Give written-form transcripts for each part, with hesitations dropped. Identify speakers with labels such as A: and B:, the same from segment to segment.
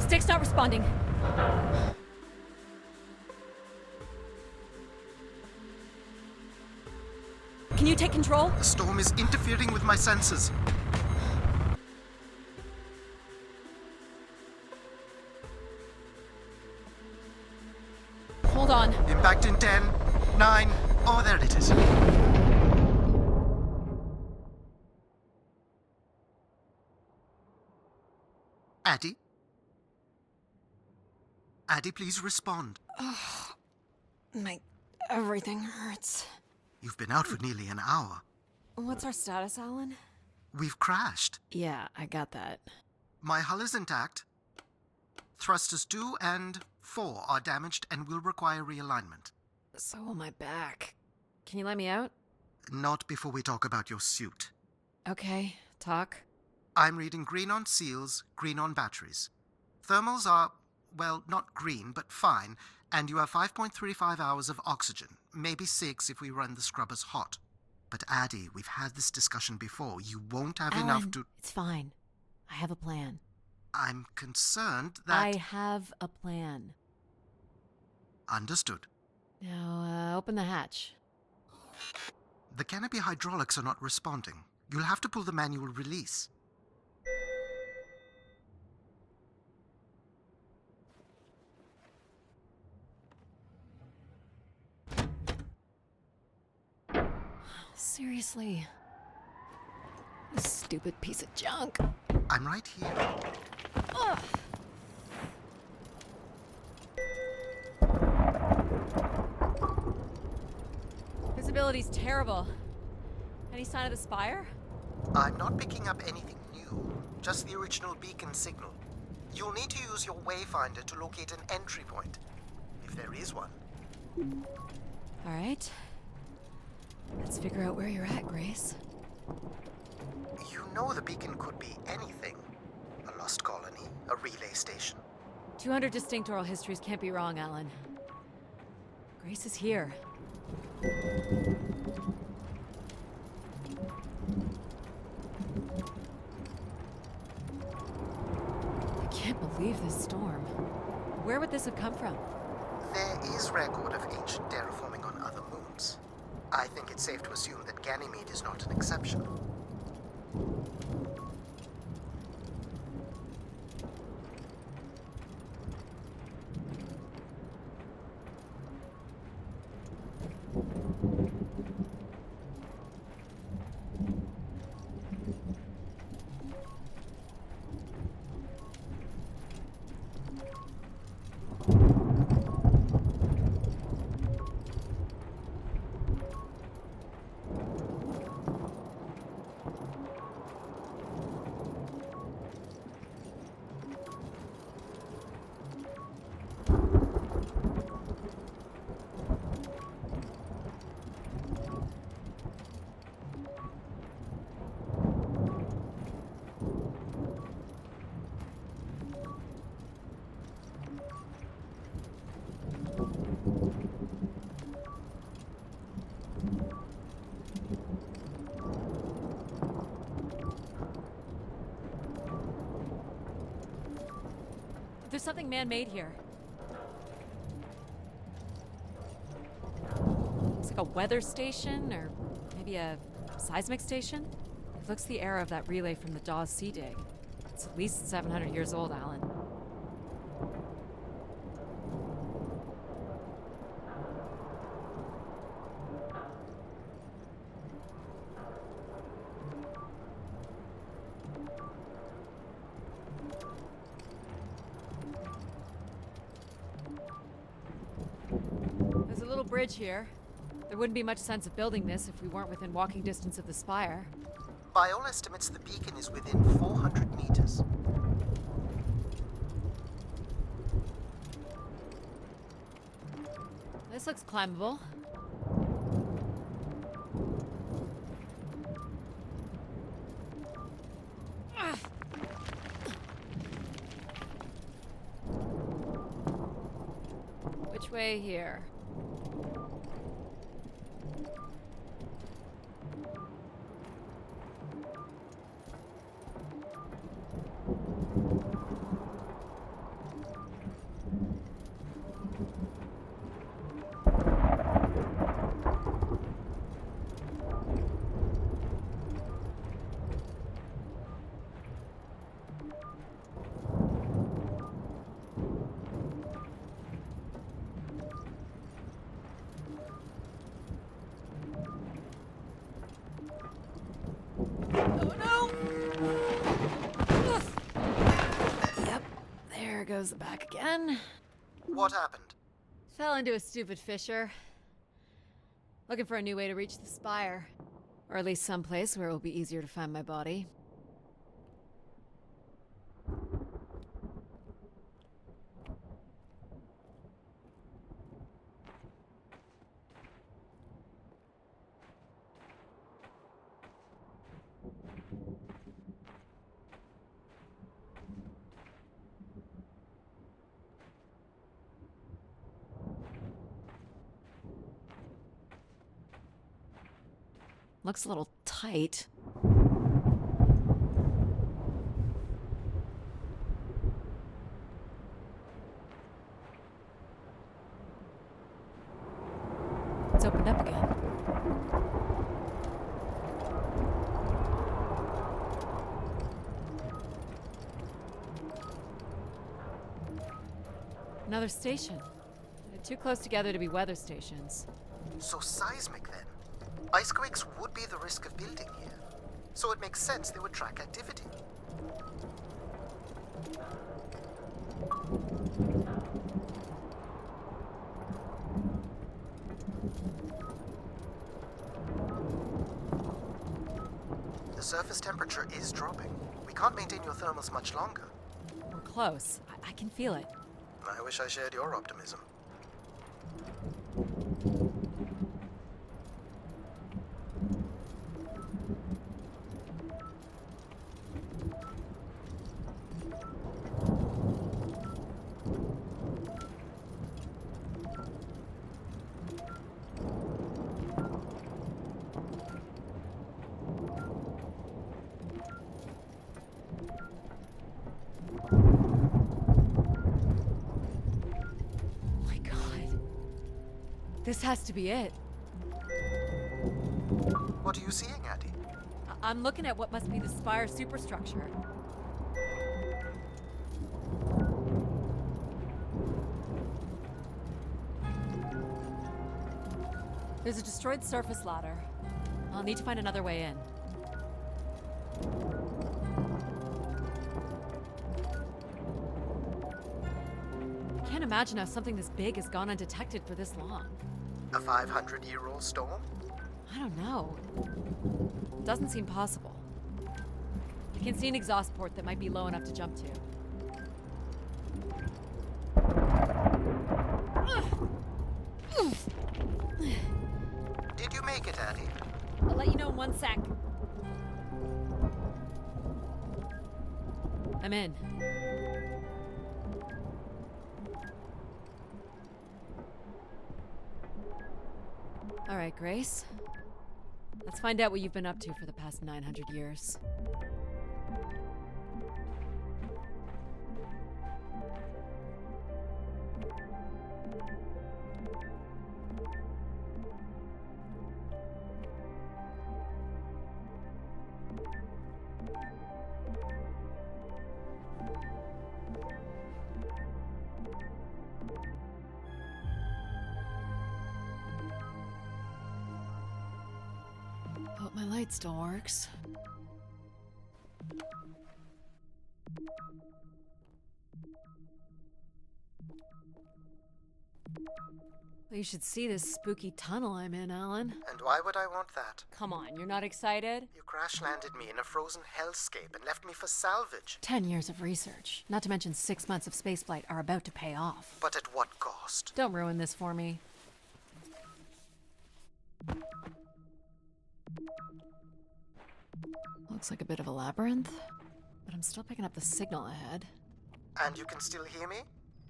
A: Stick's not responding. Can you take control?
B: The storm is interfering with my senses.
A: Hold on.
B: Impact in 10, 9, oh, there it is. Addie? Addie, please respond.
A: Everything hurts.
B: You've been out for nearly an hour.
A: What's our status, Alan?
B: We've crashed.
A: Yeah, I got that.
B: My hull is intact. Thrusters 2 and 4 are damaged and will require realignment.
A: So will my back. Can you let me out?
B: Not before we talk about your suit.
A: Okay, talk.
B: I'm reading green on seals, green on batteries. Thermals are, well, not green, but fine, and you have 5.35 hours of oxygen, maybe 6 if we run the scrubbers hot. But Addie, we've had this discussion before. You won't have enough to...
A: It's fine. I have a plan.
B: I'm concerned that...
A: I have a plan.
B: Understood.
A: Now, open the hatch.
B: The canopy hydraulics are not responding. You'll have to pull the manual release.
A: Seriously. This stupid piece of junk.
B: I'm right here.
A: Ugh. Visibility's terrible. Any sign of the spire?
B: I'm not picking up anything new, just the original beacon signal. You'll need to use your wayfinder to locate an entry point, if there is one.
A: All right. Let's figure out where you're at, Grace.
B: You know the beacon could be anything. A lost colony, a relay station.
A: 200 distinct oral histories can't be wrong, Alan. Grace is here. I can't believe this storm. Where would this have come from?
B: There is record of ancient terraforming on other moons. I think it's safe to assume that Ganymede is not an exception.
A: There's something man-made here. It's like a weather station, or maybe a seismic station. It looks the era of that relay from the Dawes Sea Dig. It's at least 700 years old, Alan. There's a little bridge here. There wouldn't be much sense of building this if we weren't within walking distance of the spire.
B: By all estimates, the beacon is within 400 meters.
A: This looks climbable. Ugh. Which way here? How's the back again?
B: What happened?
A: Fell into a stupid fissure. Looking for a new way to reach the spire. Or at least someplace where it will be easier to find my body. Looks a little tight. It's opened up again. Another station. They're too close together to be weather stations.
B: So seismic then. Icequakes would be the risk of building here. So it makes sense they would track activity. The surface temperature is dropping. We can't maintain your thermals much longer.
A: We're close. I can feel it.
B: I wish I shared your optimism.
A: My God. This has to be it.
B: What are you seeing, Addie?
A: I'm looking at what must be the spire superstructure. There's a destroyed surface ladder. I'll need to find another way in. I can't imagine how something this big has gone undetected for this long.
B: A 500-year-old storm?
A: I don't know. Doesn't seem possible. I can see an exhaust port that might be low enough to jump to.
B: Did you make it, Addie?
A: I'll let you know in 1 sec. I'm in. All right, Grace. Let's find out what you've been up to for the past 900 years. Hope my light still works. Well, you should see this spooky tunnel I'm in, Alan.
B: And why would I want that?
A: Come on, you're not excited?
B: You crash-landed me in a frozen hellscape and left me for salvage.
A: 10 years of research, not to mention 6 months of spaceflight, are about to pay off.
B: But at what cost?
A: Don't ruin this for me. Looks like a bit of a labyrinth, but I'm still picking up the signal ahead.
B: And you can still hear me?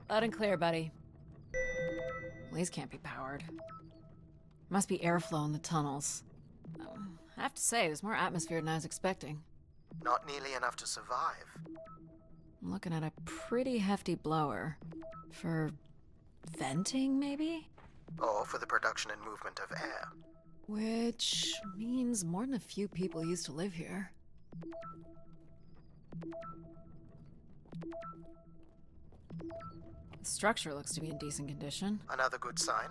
A: Loud and clear, buddy. Well, these can't be powered. Must be airflow in the tunnels. I have to say, there's more atmosphere than I was expecting.
B: Not nearly enough to survive.
A: I'm looking at a pretty hefty blower. For venting, maybe?
B: Or for the production and movement of air.
A: Which means more than a few people used to live here. The structure looks to be in decent condition.
B: Another good sign.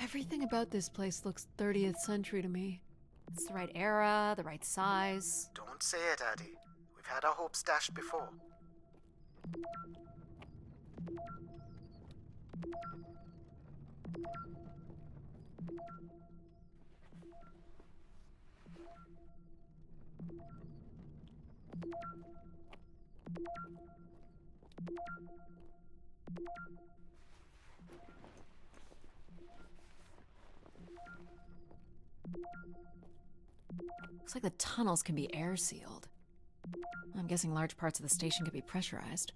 A: Everything about this place looks 30th century to me. It's the right era, the right size.
B: Don't say it, Addie. We've had our hopes dashed before.
A: Looks like the tunnels can be air sealed. I'm guessing large parts of the station could be pressurized.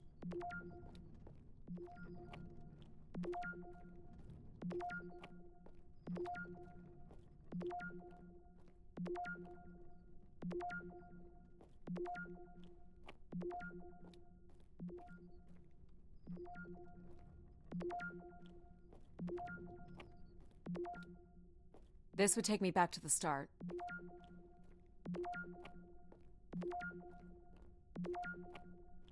A: This would take me back to the start.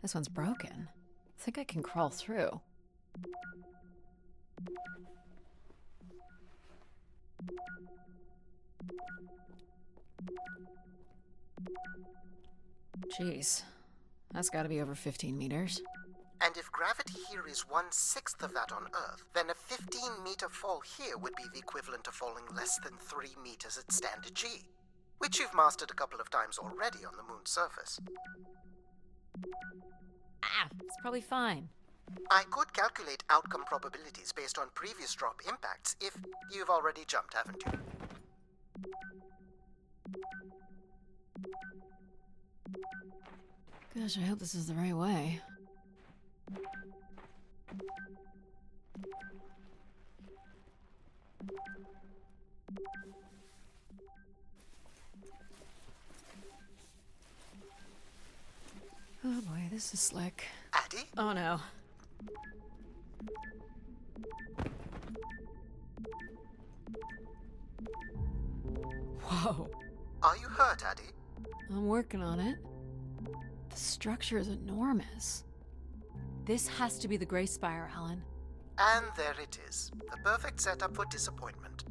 A: This one's broken. I think I can crawl through. Jeez, that's gotta be over 15 meters.
B: And if gravity here is 1/6 of that on Earth, then a 15-meter fall here would be the equivalent of falling less than 3 meters at standard G, which you've mastered a couple of times already on the moon's surface.
A: It's probably fine.
B: I could calculate outcome probabilities based on previous drop impacts if you've already jumped, haven't you?
A: Gosh, I hope this is the right way. Oh boy, this is slick.
B: Addie?
A: Oh no. Whoa.
B: Are you hurt, Addie?
A: I'm working on it. The structure is enormous. This has to be the Gray Spire, Alan.
B: And there it is. The perfect setup for disappointment.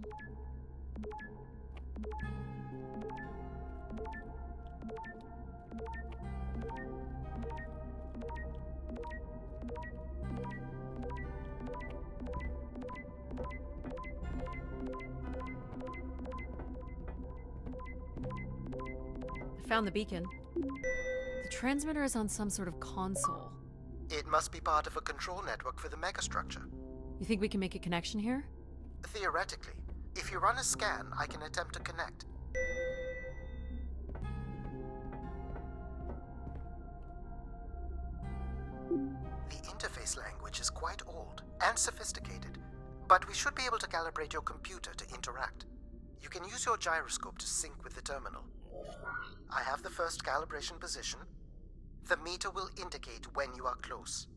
A: I found the beacon. The transmitter is on some sort of console.
B: It must be part of a control network for the megastructure.
A: You think we can make a connection here?
B: Theoretically. If you run a scan, I can attempt to connect. The interface language is quite old and sophisticated, but we should be able to calibrate your computer to interact. You can use your gyroscope to sync with the terminal. I have the first calibration position. The meter will indicate when you are close.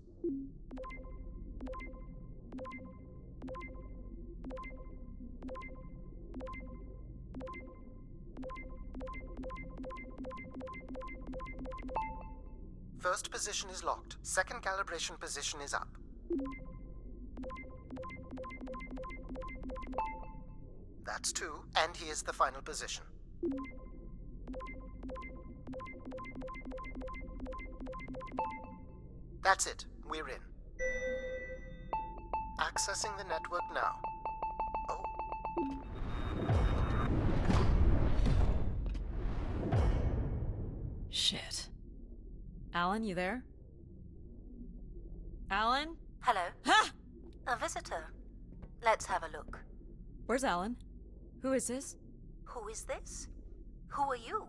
B: First position is locked. Second calibration position is up. That's 2, and here's the final position. That's it. We're in. Accessing the network now. Oh.
A: Shit. Alan, you there? Alan?
C: Hello?
A: Ha!
C: A visitor. Let's have a look.
A: Where's Alan? Who is this?
C: Who is this? Who are you?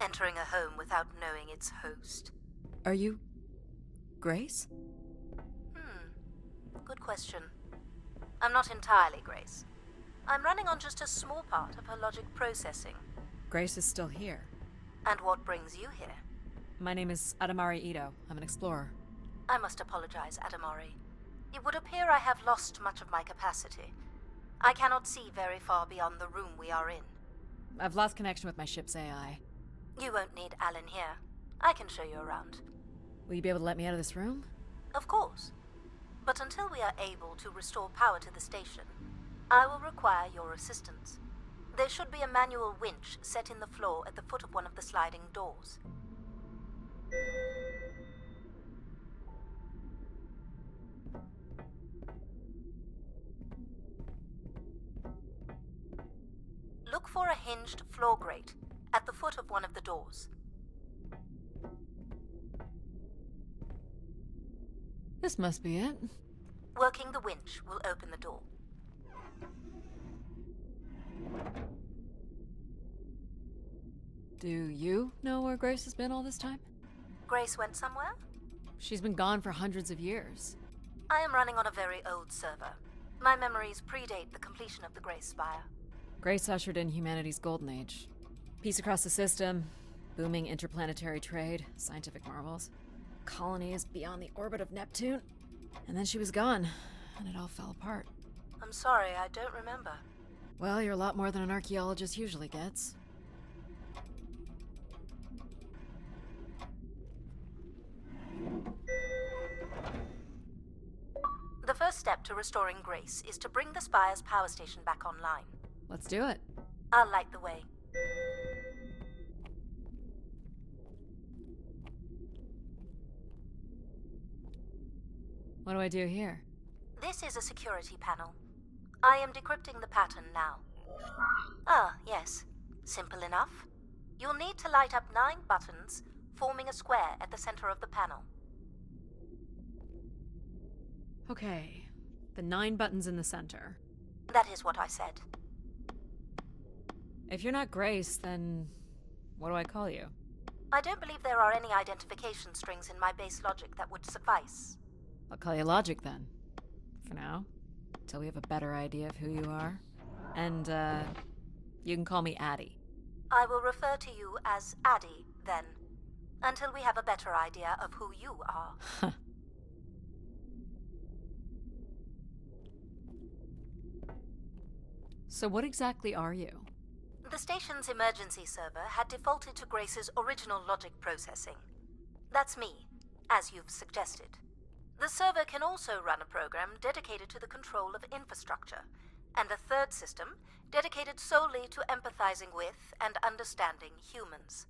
C: Entering a home without knowing its host.
A: Are you... Grace?
C: Good question. I'm not entirely Grace. I'm running on just a small part of her logic processing.
A: Grace is still here.
C: And what brings you here?
A: My name is Adamari Ito. I'm an explorer.
C: I must apologize, Adamari. It would appear I have lost much of my capacity. I cannot see very far beyond the room we are in.
A: I've lost connection with my ship's AI.
C: You won't need Alan here. I can show you around.
A: Will you be able to let me out of this room?
C: Of course. But until we are able to restore power to the station, I will require your assistance. There should be a manual winch set in the floor at the foot of one of the sliding doors. Look for a hinged floor grate at the foot of one of the doors.
A: This must be it.
C: Working the winch will open the door.
A: Do you know where Grace has been all this time?
C: Grace went somewhere?
A: She's been gone for hundreds of years.
C: I am running on a very old server. My memories predate the completion of the Grace Spire.
A: Grace ushered in humanity's golden age. Peace across the system, booming interplanetary trade, scientific marvels, colonies beyond the orbit of Neptune. And then she was gone, and it all fell apart.
C: I'm sorry, I don't remember.
A: Well, you're a lot more than an archaeologist usually gets.
C: The first step to restoring Grace is to bring the Spire's power station back online.
A: Let's do it.
C: I'll light the way.
A: What do I do here?
C: This is a security panel. I am decrypting the pattern now. Ah, yes. Simple enough. You'll need to light up 9 buttons, forming a square at the center of the panel.
A: Okay, the 9 buttons in the center.
C: That is what I said.
A: If you're not Grace, then what do I call you?
C: I don't believe there are any identification strings in my base logic that would suffice.
A: I'll call you Logic then. For now. Till we have a better idea of who you are. And, you can call me Addie.
C: I will refer to you as Addie, then. Until we have a better idea of who you are.
A: So what exactly are you?
C: The station's emergency server had defaulted to Grace's original logic processing. That's me, as you've suggested. The server can also run a program dedicated to the control of infrastructure, and a third system dedicated solely to empathizing with and understanding humans.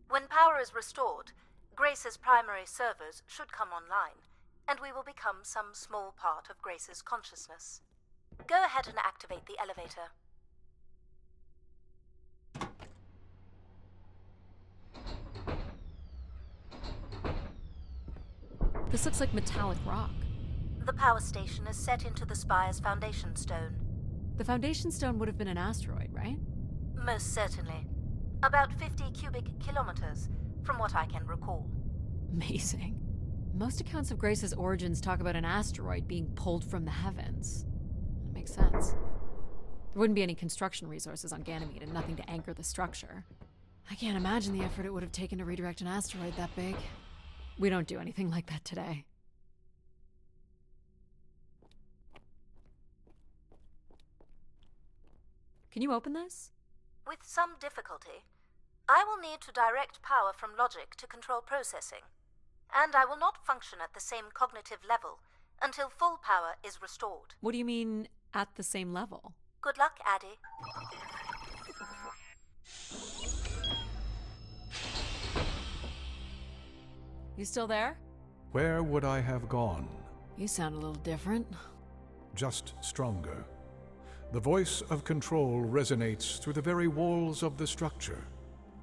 C: When power is restored, Grace's primary servers should come online, and we will become some small part of Grace's consciousness. Go ahead and activate the elevator.
A: This looks like metallic rock.
C: The power station is set into the Spire's foundation stone.
A: The foundation stone would have been an asteroid, right?
C: Most certainly. About 50 cubic kilometers, from what I can recall.
A: Amazing. Most accounts of Grace's origins talk about an asteroid being pulled from the heavens. That makes sense. There wouldn't be any construction resources on Ganymede and nothing to anchor the structure. I can't imagine the effort it would have taken to redirect an asteroid that big. We don't do anything like that today. Can you open this?
C: With some difficulty. I will need to direct power from logic to control processing. And I will not function at the same cognitive level until full power is restored.
A: What do you mean, at the same level?
C: Good luck, Addie.
A: You still there?
D: Where would I have gone?
A: You sound a little different.
D: Just stronger. The voice of control resonates through the very walls of the structure.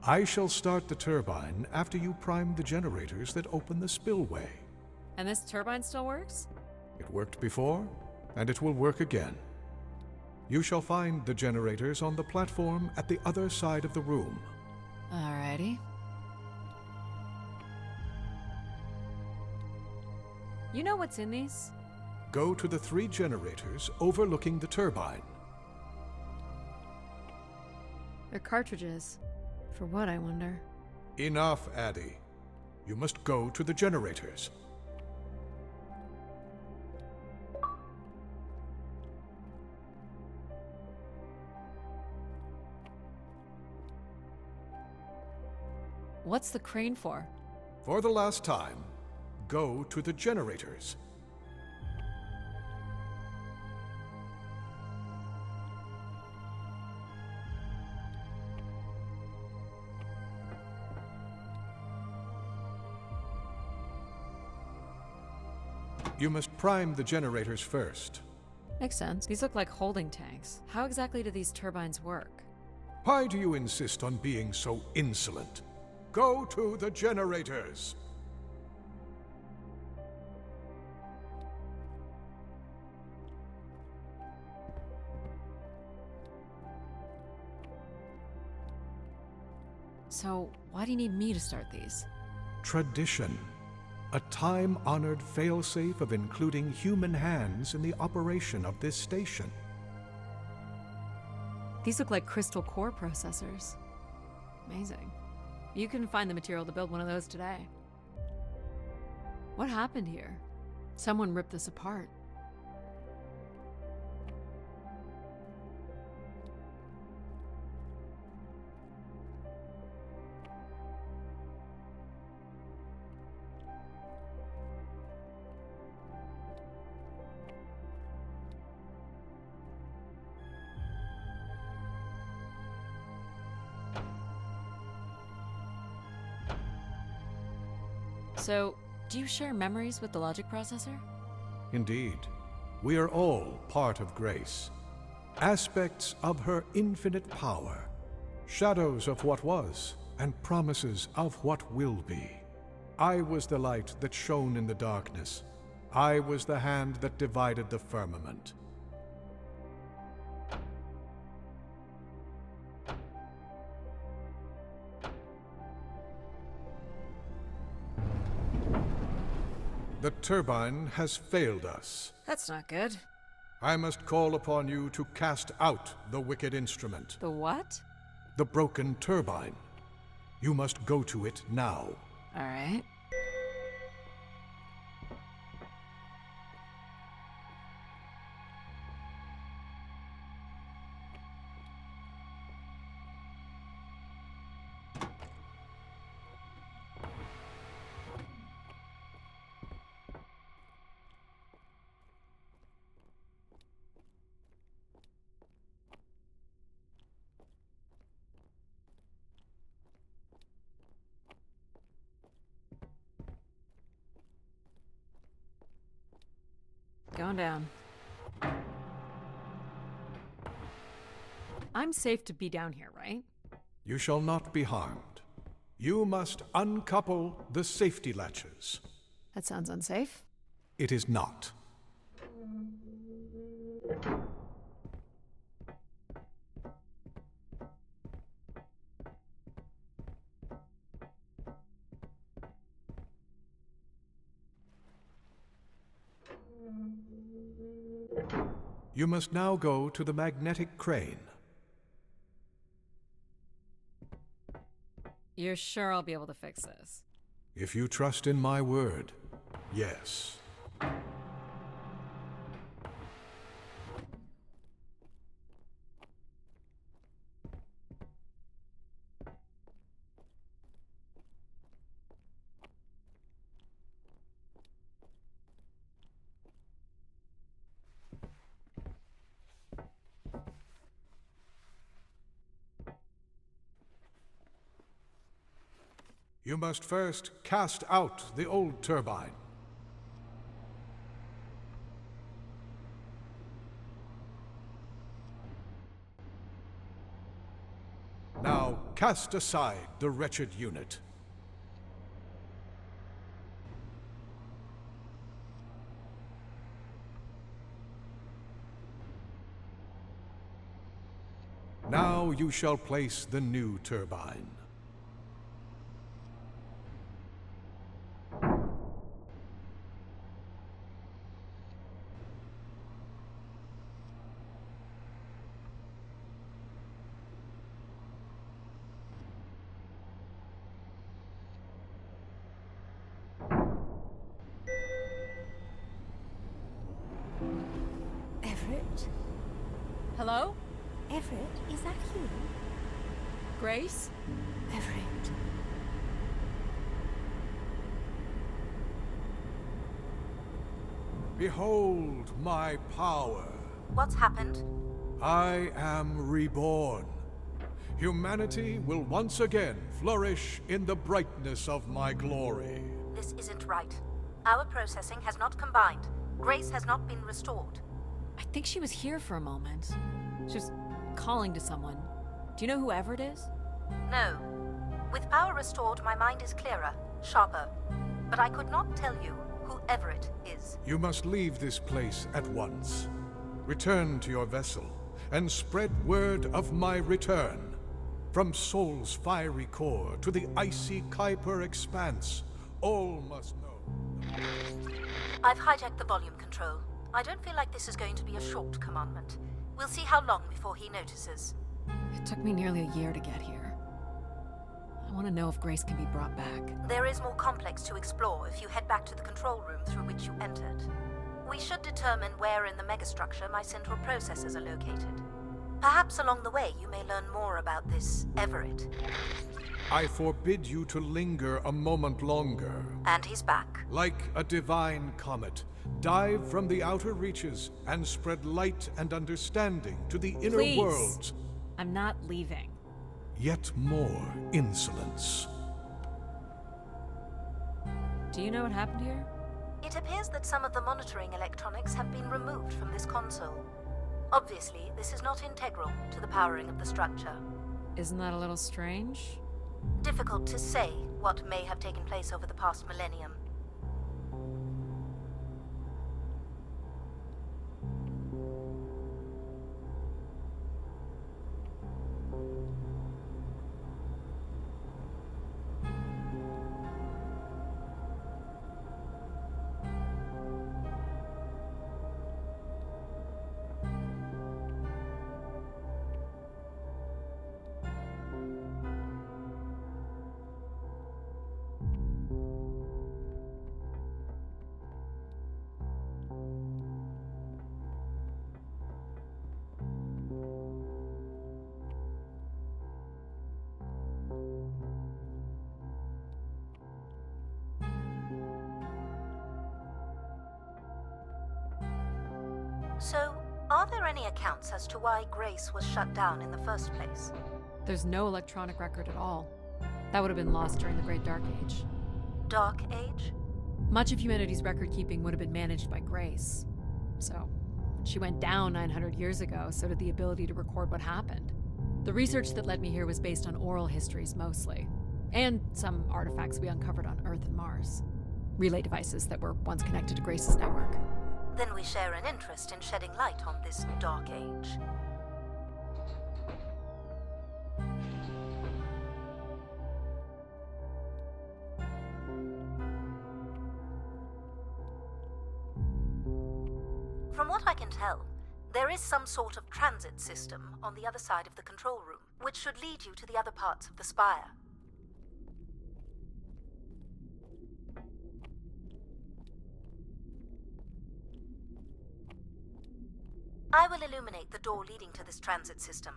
D: I shall start the turbine after you prime the generators that open the spillway.
A: And this turbine still works?
D: It worked before, and it will work again. You shall find the generators on the platform at the other side of the room.
A: Alrighty. You know what's in these?
D: Go to the 3 generators overlooking the turbine.
A: They're cartridges. For what, I wonder?
D: Enough, Addie. You must go to the generators.
A: What's the crane for?
D: For the last time, go to the generators. You must prime the generators first.
A: Makes sense. These look like holding tanks. How exactly do these turbines work?
D: Why do you insist on being so insolent? Go to the generators!
A: So, why do you need me to start these?
D: Tradition. A time-honored failsafe of including human hands in the operation of this station.
A: These look like crystal core processors. Amazing. You can find the material to build one of those today. What happened here? Someone ripped this apart. So, do you share memories with the logic processor?
D: Indeed. We are all part of Grace. Aspects of her infinite power. Shadows of what was, and promises of what will be. I was the light that shone in the darkness. I was the hand that divided the firmament. The turbine has failed us.
A: That's not good.
D: I must call upon you to cast out the wicked instrument,
A: The what?
D: the broken turbine. You must go to it now.
A: Alright. Going down. I'm safe to be down here, right?
D: You shall not be harmed. You must uncouple the safety latches.
A: That sounds unsafe.
D: It is not. You must now go to the magnetic crane.
A: You're sure I'll be able to fix this?
D: If you trust in my word, yes. You must first cast out the old turbine. Now cast aside the wretched unit. Now you shall place the new turbine.
E: Everett?
A: Hello?
E: Everett, is that you?
A: Grace?
E: Everett.
D: Behold my power.
C: What's happened?
D: I am reborn. Humanity will once again flourish in the brightness of my glory.
C: This isn't right. Our processing has not combined. Grace has not been restored.
A: I think she was here for a moment. She was calling to someone. Do you know whoever it is?
C: No. With power restored, my mind is clearer, sharper. But I could not tell you whoever it is.
D: You must leave this place at once. Return to your vessel, and spread word of my return. From Sol's fiery core to the icy Kuiper expanse, all must know.
C: I've hijacked the volume control. I don't feel like this is going to be a short commandment. We'll see how long before he notices.
A: It took me nearly a year to get here. I want to know if Grace can be brought back.
C: There is more complex to explore if you head back to the control room through which you entered. We should determine where in the megastructure my central processors are located. Perhaps along the way you may learn more about this Everett.
D: I forbid you to linger a moment longer.
C: And he's back.
D: Like a divine comet, dive from the outer reaches and spread light and understanding to the inner
A: Please.
D: worlds.
A: I'm not leaving.
D: Yet more insolence.
A: Do you know what happened here?
C: It appears that some of the monitoring electronics have been removed from this console. Obviously, this is not integral to the powering of the structure.
A: Isn't that a little strange?
C: Difficult to say what may have taken place over the past millennium. So, are there any accounts as to why Grace was shut down in the first place?
A: There's no electronic record at all. That would have been lost during the Great Dark Age.
C: Dark Age?
A: Much of humanity's record-keeping would have been managed by Grace. So, when she went down 900 years ago, so did the ability to record what happened. The research that led me here was based on oral histories mostly, and some artifacts we uncovered on Earth and Mars. Relay devices that were once connected to Grace's network.
C: Then we share an interest in shedding light on this Dark Age. From what I can tell, there is some sort of transit system on the other side of the control room, which should lead you to the other parts of the spire. I will illuminate the door leading to this transit system.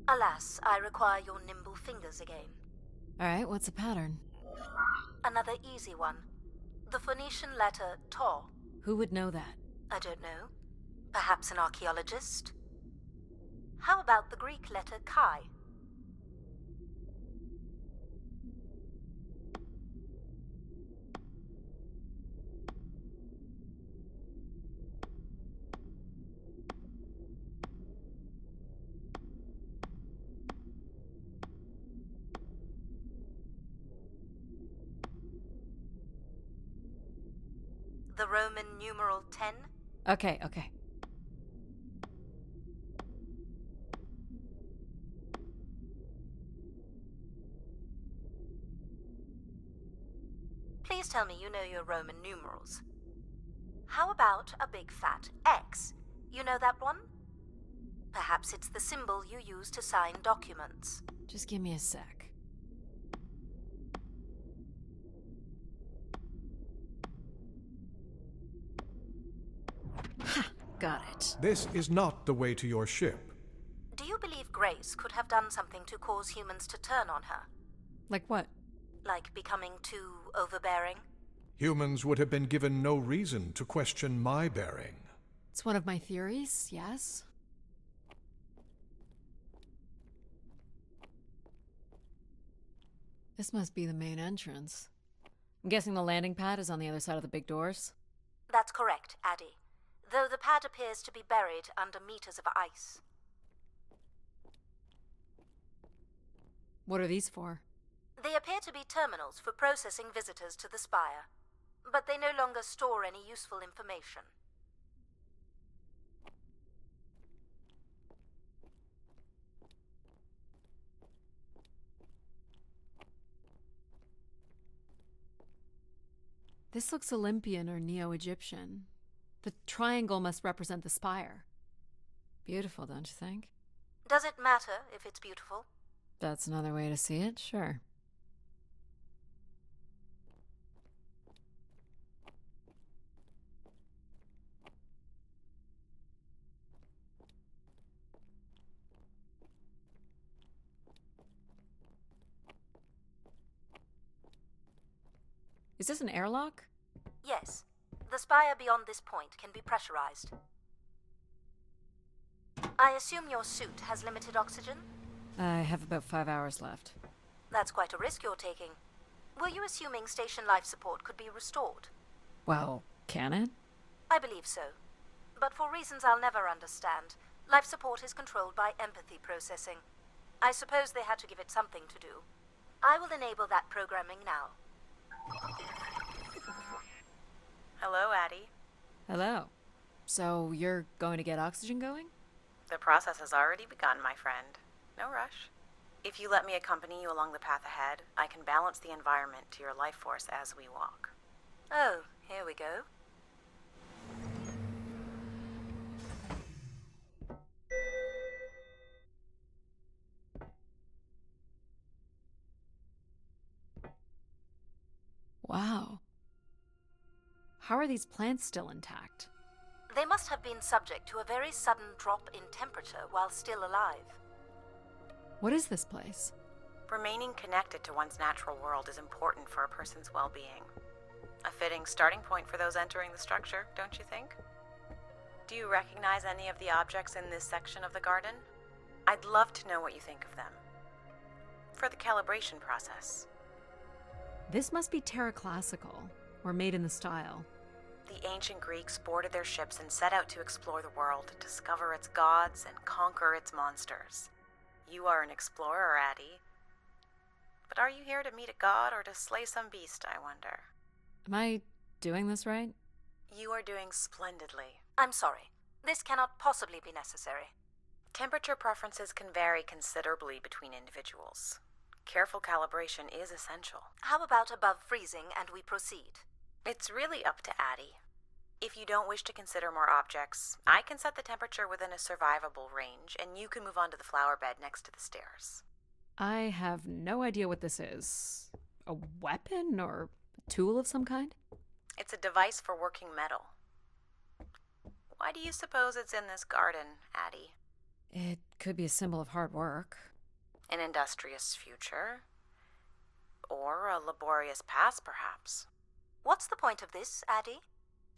C: Alas, I require your nimble fingers again.
A: Alright, what's the pattern?
C: Another easy one. The Phoenician letter Tau.
A: Who would know that?
C: I don't know. Perhaps an archaeologist? How about the Greek letter Chi? The Roman numeral 10?
A: Okay.
C: Please tell me you know your Roman numerals. How about a big fat X? You know that one? Perhaps it's the symbol you use to sign documents.
A: Just give me a sec. Ha! Got it.
D: This is not the way to your ship.
C: Do you believe Grace could have done something to cause humans to turn on her?
A: Like what?
C: Like becoming too overbearing?
D: Humans would have been given no reason to question my bearing.
A: It's one of my theories, yes. This must be the main entrance. I'm guessing the landing pad is on the other side of the big doors?
C: That's correct, Addy. Though the pad appears to be buried under meters of ice.
A: What are these for?
C: They appear to be terminals for processing visitors to the spire, but they no longer store any useful information.
A: This looks Olympian or Neo-Egyptian. The triangle must represent the spire. Beautiful, don't you think?
C: Does it matter if it's beautiful?
A: That's another way to see it, sure. Is this an airlock?
C: Yes. The spire beyond this point can be pressurized. I assume your suit has limited oxygen?
A: I have about 5 hours left.
C: That's quite a risk you're taking. Were you assuming station life support could be restored?
A: Well, can it?
C: I believe so. But for reasons I'll never understand, life support is controlled by empathy processing. I suppose they had to give it something to do. I will enable that programming now.
F: Hello, Addie.
A: Hello. So you're going to get oxygen going?
F: The process has already begun, my friend. No rush. If you let me accompany you along the path ahead, I can balance the environment to your life force as we walk.
C: Oh, here we go.
A: Wow. How are these plants still intact?
C: They must have been subject to a very sudden drop in temperature while still alive.
A: What is this place?
F: Remaining connected to one's natural world is important for a person's well-being. A fitting starting point for those entering the structure, don't you think? Do you recognize any of the objects in this section of the garden? I'd love to know what you think of them. For the calibration process.
A: This must be Terra Classical, or made in the style.
F: The ancient Greeks boarded their ships and set out to explore the world, discover its gods, and conquer its monsters. You are an explorer, Addie. But are you here to meet a god or to slay some beast, I wonder?
A: Am I doing this right?
F: You are doing splendidly.
C: I'm sorry. This cannot possibly be necessary.
F: Temperature preferences can vary considerably between individuals. Careful calibration is essential.
C: How about above freezing and we proceed?
F: It's really up to Addie. If you don't wish to consider more objects, I can set the temperature within a survivable range, and you can move on to the flower bed next to the stairs.
A: I have no idea what this is. A weapon or a tool of some kind?
F: It's a device for working metal. Why do you suppose it's in this garden, Addie?
A: It could be a symbol of hard work.
F: An industrious future? Or a laborious past, perhaps?
C: What's the point of this, Addie?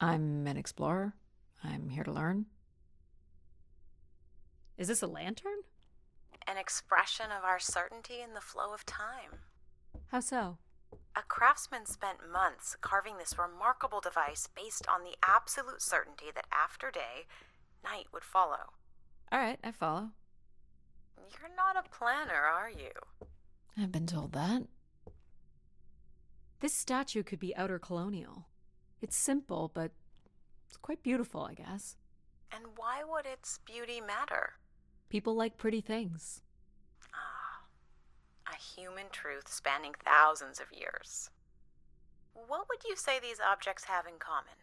A: I'm an explorer. I'm here to learn. Is this a lantern?
F: An expression of our certainty in the flow of time.
A: How so?
F: A craftsman spent months carving this remarkable device based on the absolute certainty that after day, night would follow.
A: All right, I follow.
F: You're not a planner, are you?
A: I've been told that. This statue could be outer colonial. It's simple, but it's quite beautiful, I guess.
F: And why would its beauty matter?
A: People like pretty things.
F: Ah, a human truth spanning thousands of years. What would you say these objects have in common?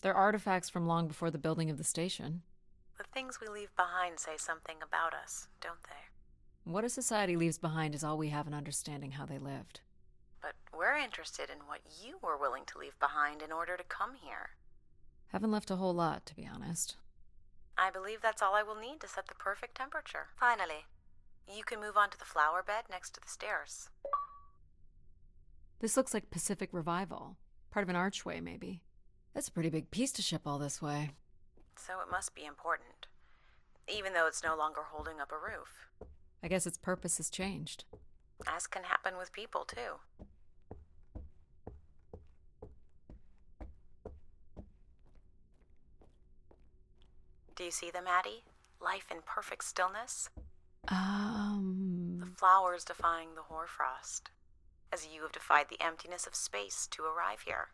A: They're artifacts from long before the building of the station.
F: The things we leave behind say something about us, don't they?
A: What a society leaves behind is all we have in understanding how they lived.
F: But we're interested in what you were willing to leave behind in order to come here.
A: Haven't left a whole lot, to be honest.
F: I believe that's all I will need to set the perfect temperature.
C: Finally.
F: You can move on to the flower bed next to the stairs.
A: This looks like Pacific Revival. Part of an archway, maybe. That's a pretty big piece to ship all this way.
F: So it must be important, even though it's no longer holding up a roof.
A: I guess its purpose has changed.
F: As can happen with people, too. Do you see them, Addie? Life in perfect stillness? The flowers defying the hoarfrost, as you have defied the emptiness of space to arrive here.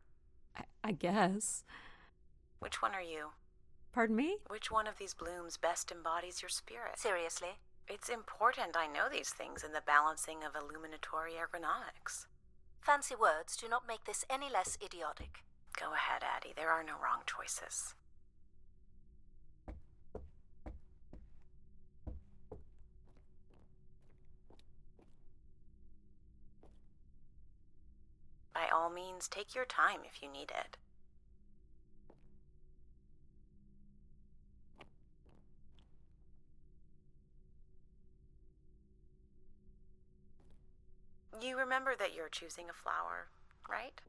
A: I guess.
F: Which one are you?
A: Pardon me?
F: Which one of these blooms best embodies your spirit?
C: Seriously?
F: It's important I know these things in the balancing of illuminatory ergonomics.
C: Fancy words do not make this any less idiotic.
F: Go ahead, Addie. There are no wrong choices. By all means, take your time if you need it. You remember that you're choosing a flower, right?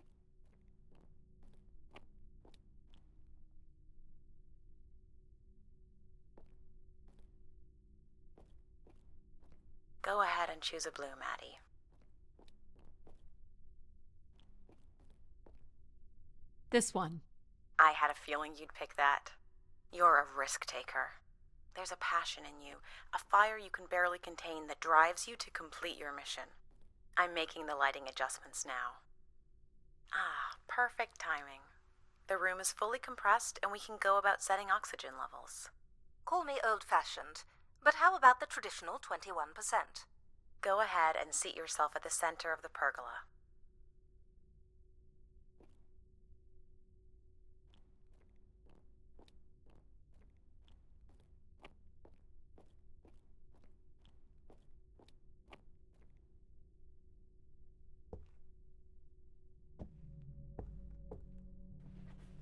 F: Go ahead and choose a bloom, Addie.
A: This one.
F: I had a feeling you'd pick that. You're a risk taker. There's a passion in you, a fire you can barely contain that drives you to complete your mission. I'm making the lighting adjustments now. Ah, perfect timing. The room is fully compressed and we can go about setting oxygen levels.
C: Call me old-fashioned, but how about the traditional 21%?
F: Go ahead and seat yourself at the center of the pergola.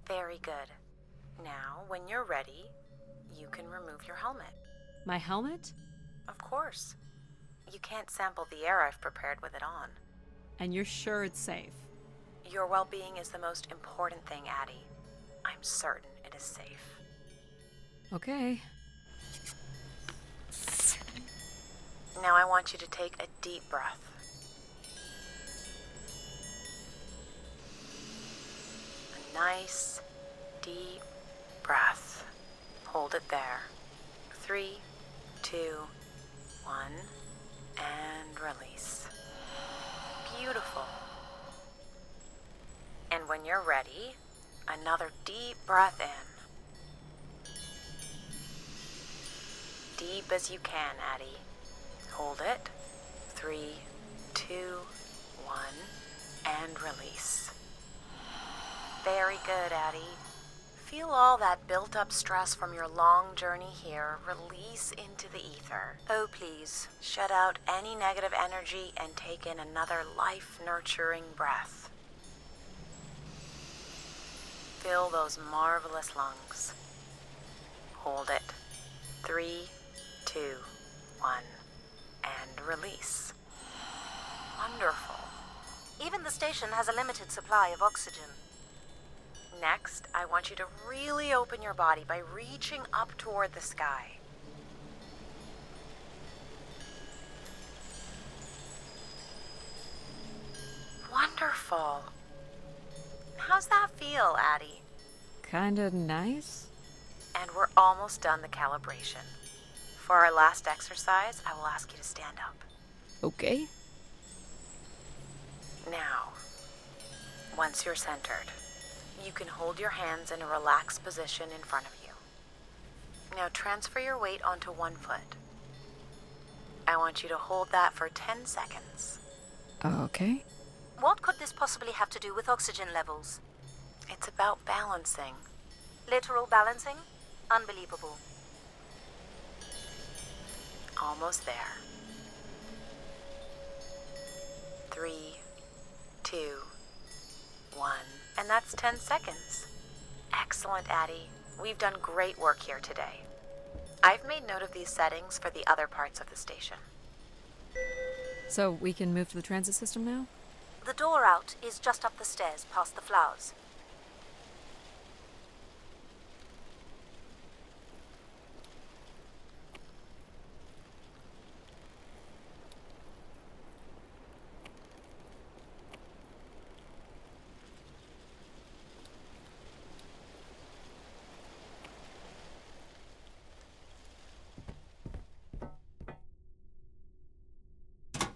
F: Very good. Now, when you're ready, you can remove your helmet.
A: My helmet?
F: Of course. You can't sample the air I've prepared with it on.
A: And you're sure it's safe?
F: Your well-being is the most important thing, Addie. I'm certain it is safe.
A: Okay.
F: Now I want you to take a deep breath. A nice, deep breath. Hold it there. 3, 2, 1, and release. Beautiful. And when you're ready, another deep breath in. Deep as you can, Addie. Hold it. 3, 2, 1, and release. Very good, Addie. Feel all that built-up stress from your long journey here release into the ether.
C: Oh, please.
F: Shut out any negative energy and take in another life-nurturing breath. Fill those marvelous lungs. Hold it. 3, 2, 1, and release. Wonderful.
C: Even the station has a limited supply of oxygen.
F: Next, I want you to really open your body by reaching up toward the sky. Wonderful. How's that feel, Addie?
A: Kinda nice?
F: And we're almost done the calibration. For our last exercise, I will ask you to stand up.
A: Okay.
F: Now, once you're centered, you can hold your hands in a relaxed position in front of you. Now transfer your weight onto one foot. I want you to hold that for 10 seconds.
A: Okay.
C: What could this possibly have to do with oxygen levels?
F: It's about balancing.
C: Literal balancing? Unbelievable.
F: Almost there. 3, 2, 1. And that's 10 seconds. Excellent, Addie. We've done great work here today. I've made note of these settings for the other parts of the station.
A: So we can move to the transit system now?
C: The door out is just up the stairs past the flowers.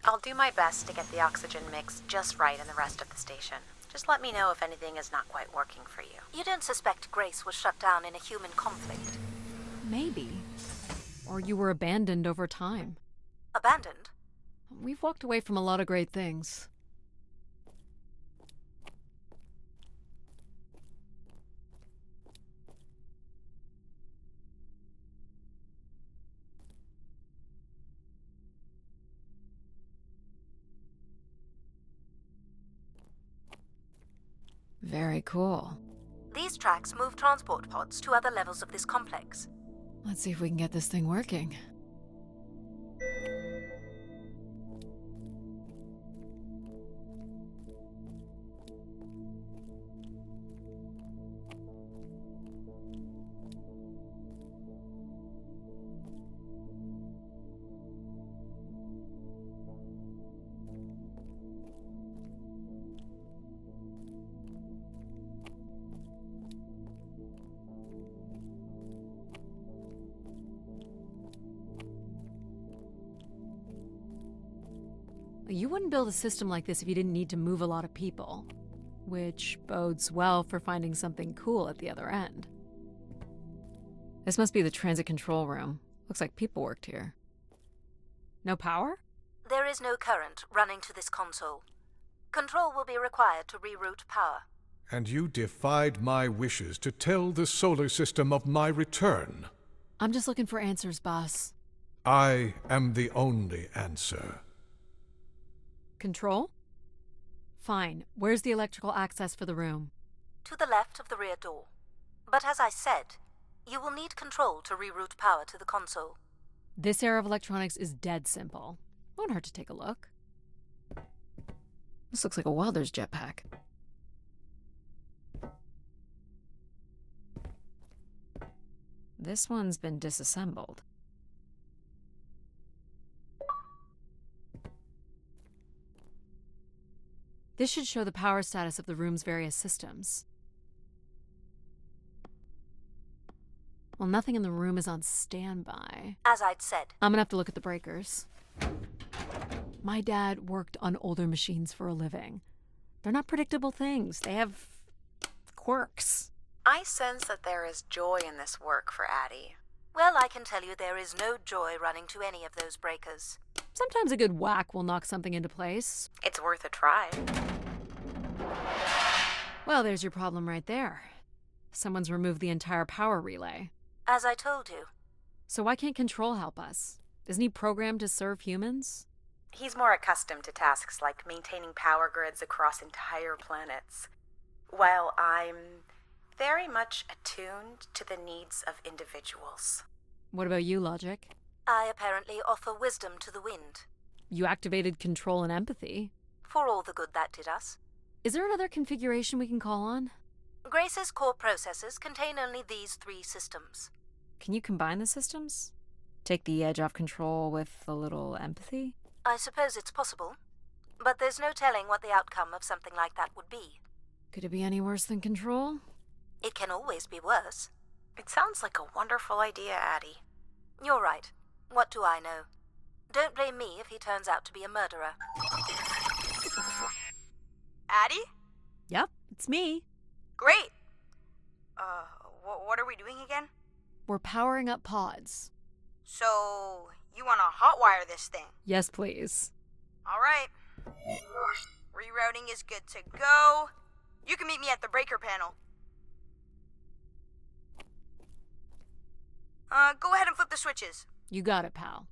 F: I'll do my best to get the oxygen mix just right in the rest of the station. Just let me know if anything is not quite working for you.
C: You don't suspect Grace was shut down in a human conflict?
A: Maybe. Or you were abandoned over time.
C: Abandoned?
A: We've walked away from a lot of great things. Very cool.
C: These tracks move transport pods to other levels of this complex.
A: Let's see if we can get this thing working. You wouldn't build a system like this if you didn't need to move a lot of people, which bodes well for finding something cool at the other end. This must be the transit control room. Looks like people worked here. No power?
C: There is no current running to this console. Control will be required to reroute power.
D: And you defied my wishes to tell the solar system of my return.
A: I'm just looking for answers, boss.
D: I am the only answer.
A: Control? Fine. Where's the electrical access for the room?
C: To the left of the rear door. But as I said, you will need control to reroute power to the console.
A: This era of electronics is dead simple. Won't hurt to take a look. This looks like a welder's jetpack. This one's been disassembled. This should show the power status of the room's various systems. Well, nothing in the room is on standby.
C: As I'd said.
A: I'm gonna have to look at the breakers. My dad worked on older machines for a living. They're not predictable things. They have quirks.
F: I sense that there is joy in this work for Addie.
C: Well, I can tell you there is no joy running to any of those breakers.
A: Sometimes a good whack will knock something into place.
F: It's worth a try.
A: Well, there's your problem right there. Someone's removed the entire power relay.
C: As I told you.
A: So why can't Control help us? Isn't he programmed to serve humans?
F: He's more accustomed to tasks like maintaining power grids across entire planets, while I'm very much attuned to the needs of individuals.
A: What about you, Logic?
C: I apparently offer wisdom to the wind.
A: You activated Control and Empathy.
C: For all the good that did us.
A: Is there another configuration we can call on?
C: Grace's core processors contain only these 3 systems.
A: Can you combine the systems? Take the edge off Control with a little Empathy?
C: I suppose it's possible. But there's no telling what the outcome of something like that would be.
A: Could it be any worse than Control?
C: It can always be worse.
F: It sounds like a wonderful idea, Addie.
C: You're right. What do I know? Don't blame me if he turns out to be a murderer.
G: Addie?
A: Yep, it's me.
G: Great! What are we doing again?
A: We're powering up pods.
G: So, you want to hotwire this thing?
A: Yes, please.
G: Alright. Rerouting is good to go. You can meet me at the breaker panel. Go ahead and flip the switches.
A: You got it, pal.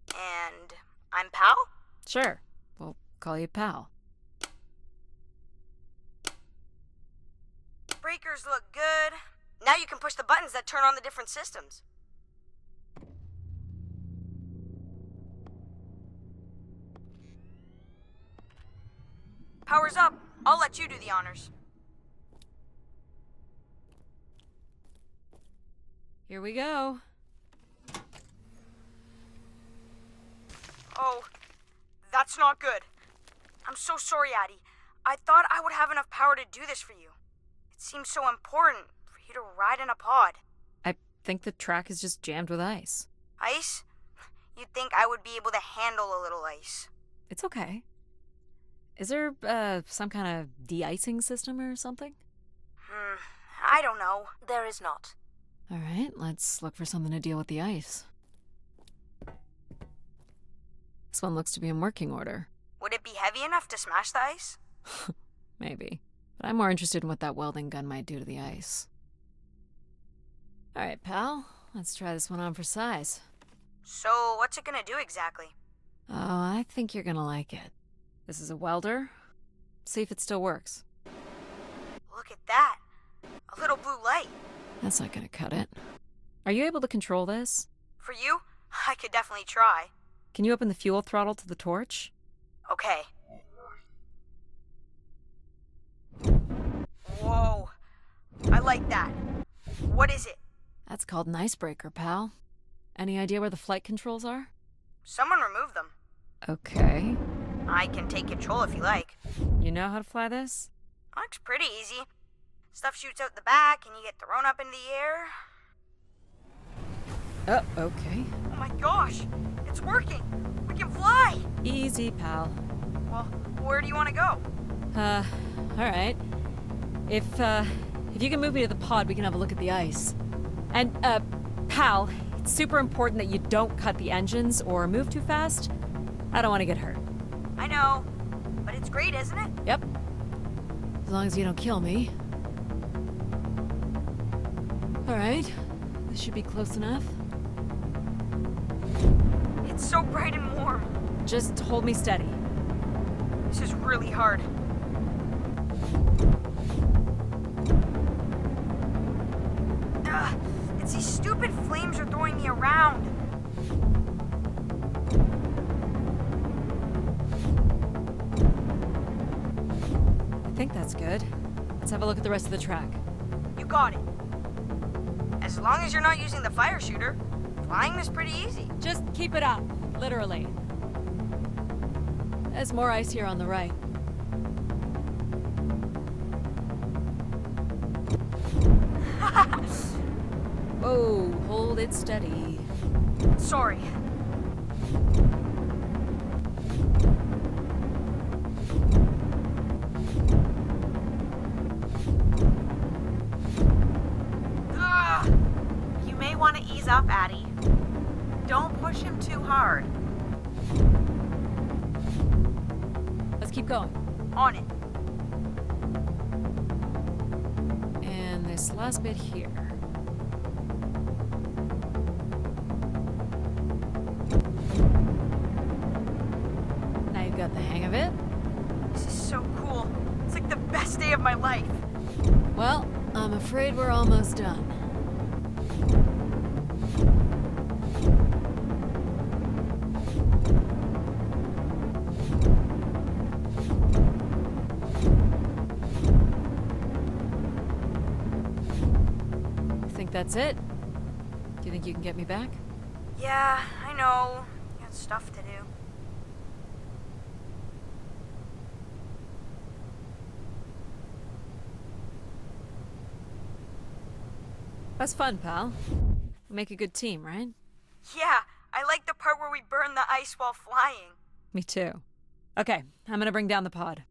G: And I'm Pal?
A: Sure. We'll call you pal.
G: Breakers look good. Now you can push the buttons that turn on the different systems. power's up, I'll let you do the honors.
A: Here we go.
G: Oh, that's not good. I'm so sorry, Addie. I thought I would have enough power to do this for you. It seems so important for you to ride in a pod.
A: I think the track is just jammed with ice.
G: Ice? You'd think I would be able to handle a little ice.
A: It's okay. Is there, some kind of de-icing system or something?
G: I don't know.
C: There is not.
A: All right, let's look for something to deal with the ice. This one looks to be in working order.
G: Would it be heavy enough to smash the ice?
A: Maybe. But I'm more interested in what that welding gun might do to the ice. All right, pal. Let's try this one on for size.
G: So, what's it gonna do exactly?
A: Oh, I think you're gonna like it. This is a welder. See if it still works.
G: Look at that. A little blue light.
A: That's not gonna cut it. Are you able to control this?
G: For you, I could definitely try.
A: Can you open the fuel throttle to the torch?
G: Okay. Whoa. I like that. What is it?
A: That's called an icebreaker, pal. Any idea where the flight controls are?
G: Someone removed them.
A: Okay.
G: I can take control if you like.
A: You know how to fly this?
G: Looks pretty easy. Stuff shoots out the back and you get thrown up into the air.
A: Oh, okay.
G: Oh my gosh! It's working! We can fly!
A: Easy, pal.
G: Well, where do you want to go?
A: Alright. If you can move me to the pod, we can have a look at the ice. And, pal, it's super important that you don't cut the engines or move too fast. I don't want to get hurt.
G: I know, but it's great, isn't it?
A: Yep. As long as you don't kill me. Alright. This should be close enough.
G: It's so bright and warm.
A: Just hold me steady.
G: This is really hard. Ugh, it's these stupid flames are throwing me around.
A: I think that's good. Let's have a look at the rest of the track.
G: You got it. As long as you're not using the fire shooter, flying is pretty easy.
A: Just keep it up, literally. There's more ice here on the right. Whoa, hold it steady.
G: Sorry.
F: You may want to ease up, Addie. Don't push him too hard.
A: Let's keep going.
G: On it.
A: And this last bit here. Now you've got the hang of it.
G: This is so cool. It's like the best day of my life.
A: Well, I'm afraid we're almost done. Think that's it? Do you think you can get me back?
G: Yeah, I know. Got stuff to do.
A: That's fun, pal. We make a good team, right?
G: Yeah, I like the part where we burn the ice while flying.
A: Me too. Okay, I'm gonna bring down the pod.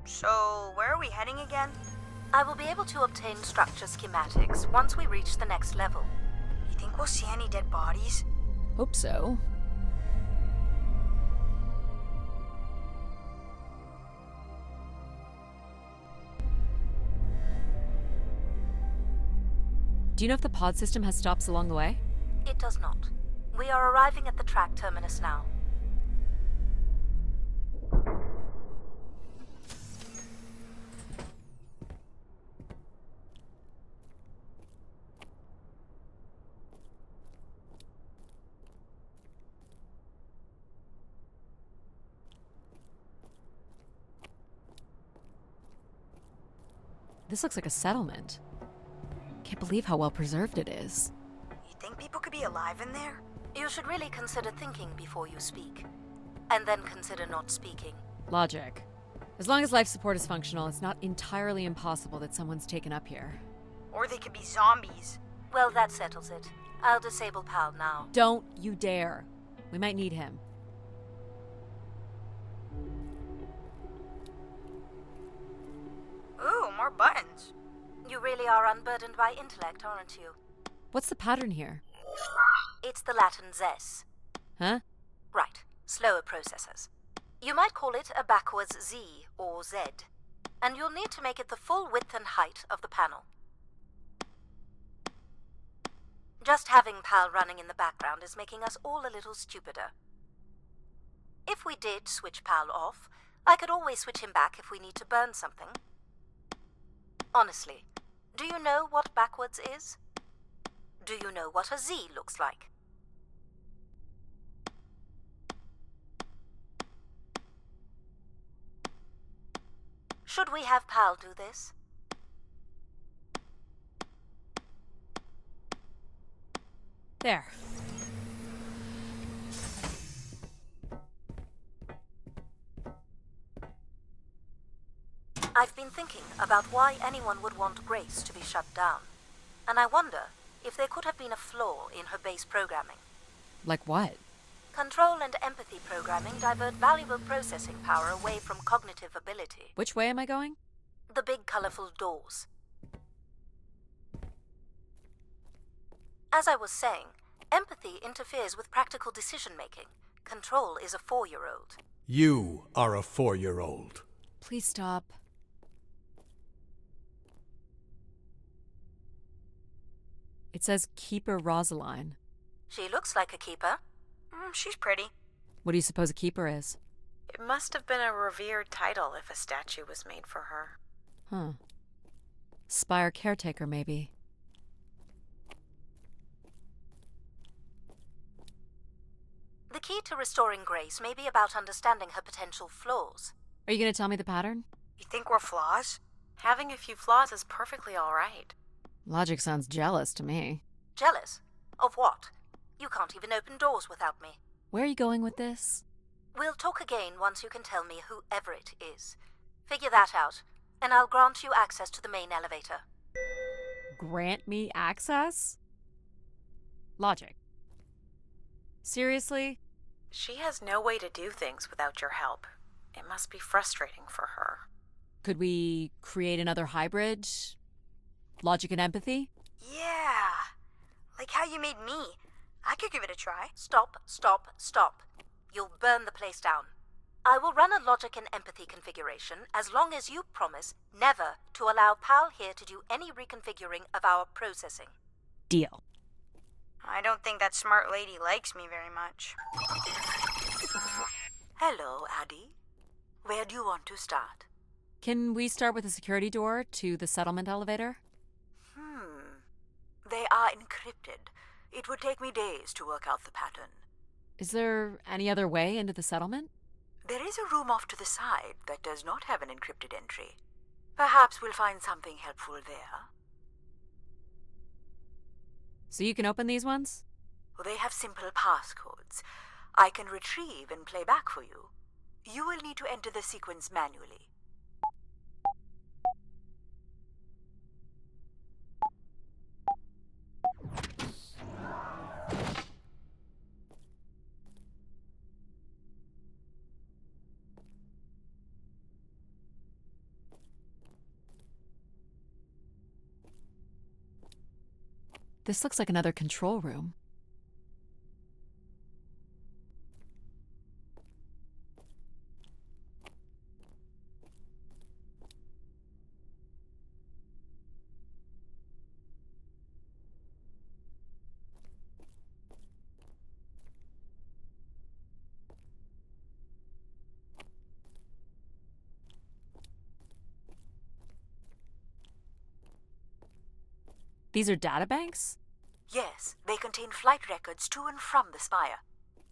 G: So, where are we heading again?
C: I will be able to obtain structure schematics once we reach the next level.
G: You think we'll see any dead bodies?
A: Hope so. Do you know if the pod system has stops along the way?
C: It does not. We are arriving at the track terminus now.
A: This looks like a settlement. Can't believe how well preserved it is.
G: You think people could be alive in there?
C: You should really consider thinking before you speak. And then consider not speaking.
A: Logic. As long as life support is functional, it's not entirely impossible that someone's taken up here.
G: Or they could be zombies.
C: Well, that settles it. I'll disable PAL now.
A: Don't you dare. We might need him.
G: Ooh, more buttons.
C: You really are unburdened by intellect, aren't you?
A: What's the pattern here?
C: It's the Latin zes.
A: Huh?
C: Right, slower processors. You might call it a backwards Z or Z. And you'll need to make it the full width and height of the panel. Just having PAL running in the background is making us all a little stupider. If we did switch PAL off, I could always switch him back if we need to burn something. Honestly, do you know what backwards is? Do you know what a Z looks like? Should we have PAL do this?
A: There.
C: I've been thinking about why anyone would want Grace to be shut down. And I wonder if there could have been a flaw in her base programming.
A: Like what?
C: Control and empathy programming divert valuable processing power away from cognitive ability.
A: Which way am I going?
C: The big colorful doors. As I was saying, empathy interferes with practical decision-making. Control is a 4-year-old.
D: You are a 4-year-old.
A: Please stop. It says Keeper Rosaline.
C: She looks like a keeper.
G: She's pretty.
A: What do you suppose a keeper is?
F: It must have been a revered title if a statue was made for her.
A: Huh. Spire caretaker, maybe.
C: The key to restoring Grace may be about understanding her potential flaws.
A: Are you going to tell me the pattern?
G: You think we're flaws?
F: Having a few flaws is perfectly all right.
A: Logic sounds jealous to me.
C: Jealous? Of what? You can't even open doors without me.
A: Where are you going with this?
C: We'll talk again once you can tell me whoever it is. Figure that out, and I'll grant you access to the main elevator.
A: Grant me access? Logic. Seriously?
F: She has no way to do things without your help. It must be frustrating for her.
A: Could we create another hybrid? Logic and empathy?
G: Yeah. Like how you made me. I could give it a try.
C: Stop, stop, stop. You'll burn the place down. I will run a logic and empathy configuration as long as you promise never to allow PAL here to do any reconfiguring of our processing.
A: Deal.
G: I don't think that smart lady likes me very much.
H: Hello, Addie. Where do you want to start?
A: Can we start with the security door to the settlement elevator?
H: They are encrypted. It would take me days to work out the pattern.
A: Is there any other way into the settlement?
H: There is a room off to the side that does not have an encrypted entry. Perhaps we'll find something helpful there.
A: So you can open these ones?
H: They have simple passcodes. I can retrieve and play back for you. You will need to enter the sequence manually.
A: This looks like another control room. These are databanks?
H: Yes, they contain flight records to and from the spire.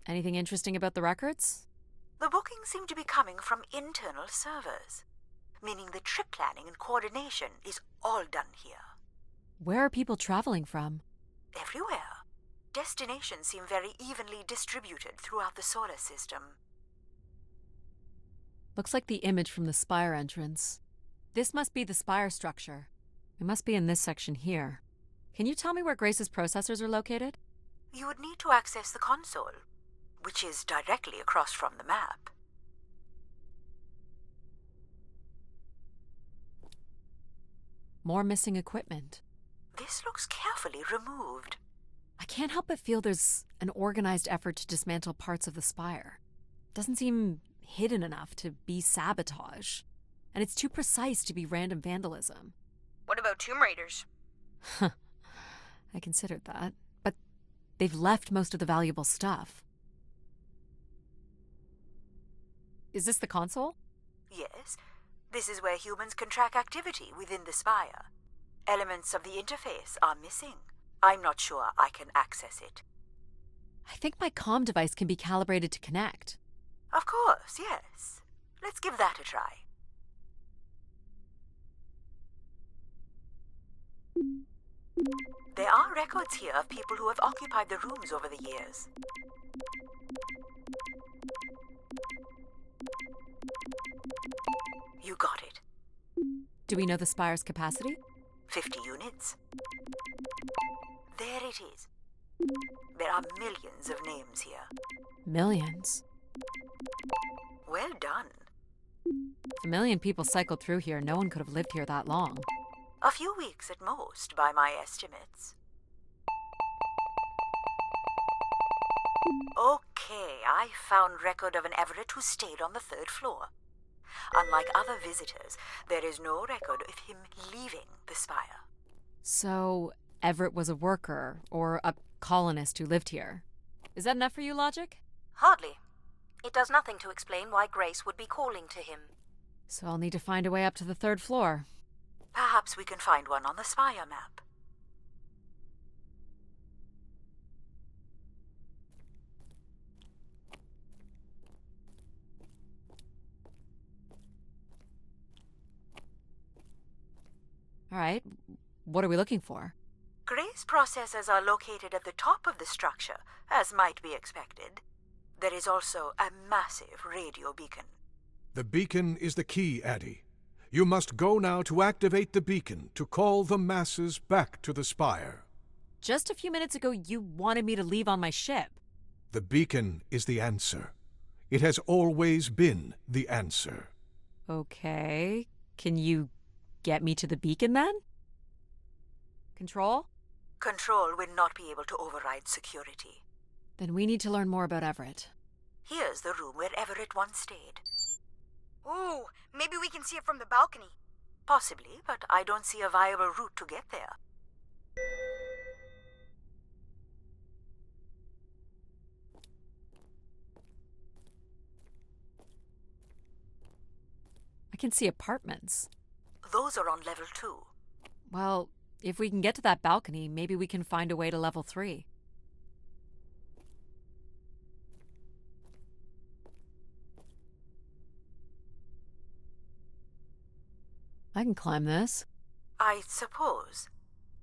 A: Anything interesting about the records?
H: The bookings seem to be coming from internal servers, meaning the trip planning and coordination is all done here.
A: Where are people traveling from?
H: Everywhere. Destinations seem very evenly distributed throughout the solar system.
A: Looks like the image from the spire entrance. This must be the spire structure. It must be in this section here. Can you tell me where Grace's processors are located?
H: You would need to access the console, which is directly across from the map.
A: More missing equipment.
H: This looks carefully removed.
A: I can't help but feel there's an organized effort to dismantle parts of the spire. Doesn't seem hidden enough to be sabotage. And it's too precise to be random vandalism.
G: What about Tomb Raiders?
A: I considered that, but they've left most of the valuable stuff. Is this the console?
H: Yes, this is where humans can track activity within the spire. Elements of the interface are missing. I'm not sure I can access it.
A: I think my comm device can be calibrated to connect.
H: Of course, yes. Let's give that a try. There are records here of people who have occupied the rooms over the years. You got it.
A: Do we know the spire's capacity?
H: 50 units. There it is. There are millions of names here.
A: Millions.
H: Well done.
A: If a million people cycled through here, no one could have lived here that long.
H: A few weeks at most, by my estimates. Okay, I found record of an Everett who stayed on the 3rd floor. Unlike other visitors, there is no record of him leaving the spire.
A: So, Everett was a worker, or a colonist who lived here. Is that enough for you, Logic?
C: Hardly. It does nothing to explain why Grace would be calling to him.
A: So I'll need to find a way up to the 3rd floor.
H: Perhaps we can find one on the spire map.
A: All right, what are we looking for?
H: Grace processors are located at the top of the structure, as might be expected. There is also a massive radio beacon.
D: The beacon is the key, Addie. You must go now to activate the beacon to call the masses back to the spire.
A: Just a few minutes ago, you wanted me to leave on my ship.
D: The beacon is the answer. It has always been the answer.
A: Okay. Can you get me to the beacon then? Control?
H: Control will not be able to override security.
A: Then we need to learn more about Everett.
H: Here's the room where Everett once stayed.
G: Ooh, maybe we can see it from the balcony.
H: Possibly, but I don't see a viable route to get there.
A: I can see apartments.
H: Those are on level 2.
A: Well, if we can get to that balcony, maybe we can find a way to level 3. I can climb this.
H: I suppose.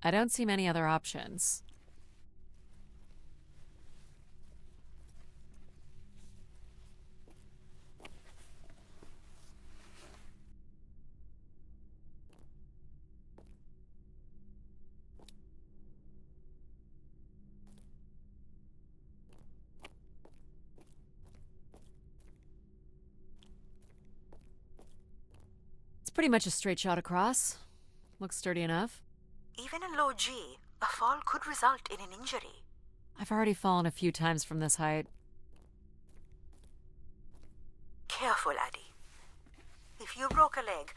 A: I don't see many other options. It's pretty much a straight shot across. Looks sturdy enough.
H: Even in low G, a fall could result in an injury.
A: I've already fallen a few times from this height.
H: Careful, Addie. If you broke a leg,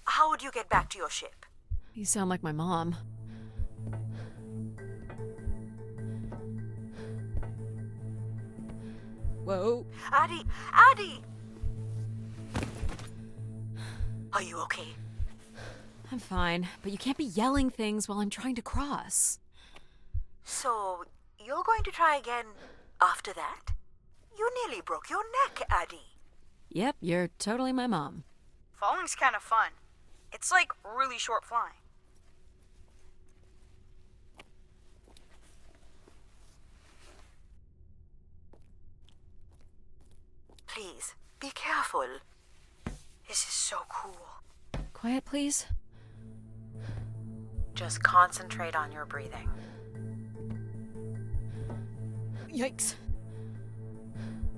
H: how would you get back to your ship?
A: You sound like my mom. Whoa.
H: Addie! Addie! Are you okay?
A: I'm fine, but you can't be yelling things while I'm trying to cross.
H: So, you're going to try again after that? You nearly broke your neck, Addie.
A: Yep, you're totally my mom.
G: Falling's kind of fun. It's like really short flying.
H: Please, be careful.
G: This is so cool.
A: Quiet, please.
F: Just concentrate on your breathing.
A: Yikes.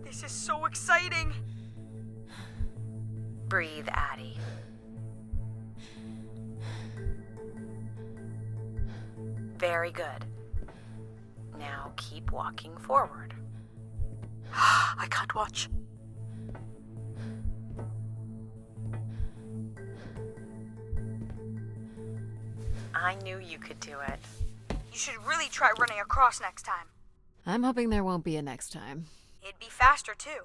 G: This is so exciting.
F: Breathe, Addie. Very good. Now keep walking forward.
H: I can't watch.
F: I knew you could do it.
G: You should really try running across next time.
A: I'm hoping there won't be a next time.
G: It'd be faster, too.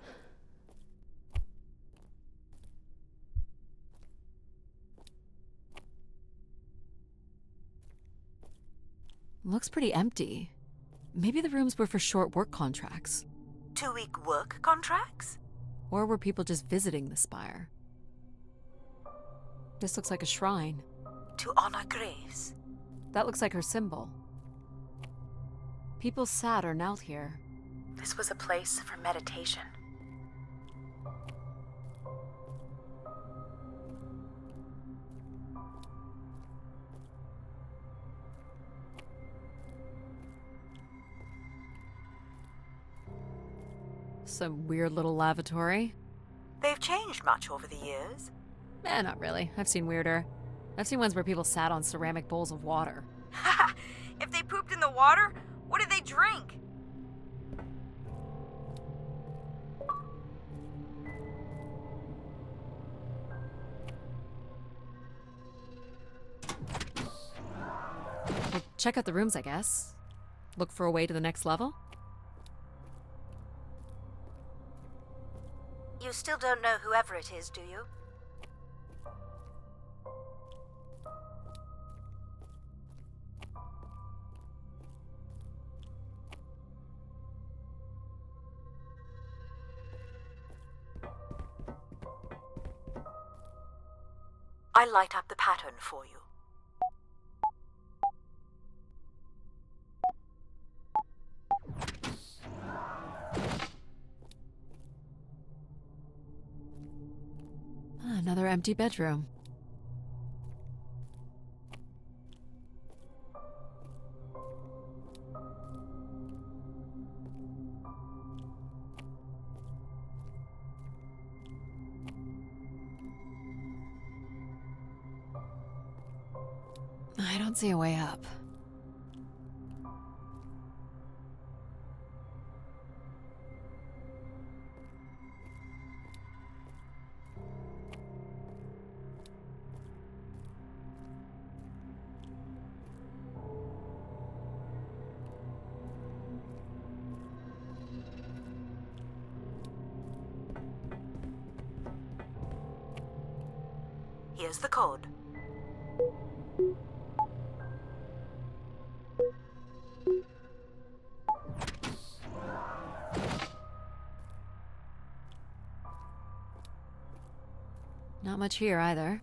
A: Looks pretty empty. Maybe the rooms were for short work contracts.
H: 2-week work contracts?
A: Or were people just visiting the spire? This looks like a shrine.
H: To honor Grace.
A: That looks like her symbol. People sat or knelt here.
F: This was a place for meditation.
A: Some weird little lavatory.
H: They've changed much over the years.
A: Not really. I've seen weirder. I've seen ones where people sat on ceramic bowls of water.
G: If they pooped in the water, what did they drink?
A: Well, check out the rooms, I guess. Look for a way to the next level?
C: You still don't know whoever it is, do you?
H: I'll light up the pattern for you.
A: Another empty bedroom. I don't see a way up.
H: Here's the code.
A: Not much here either.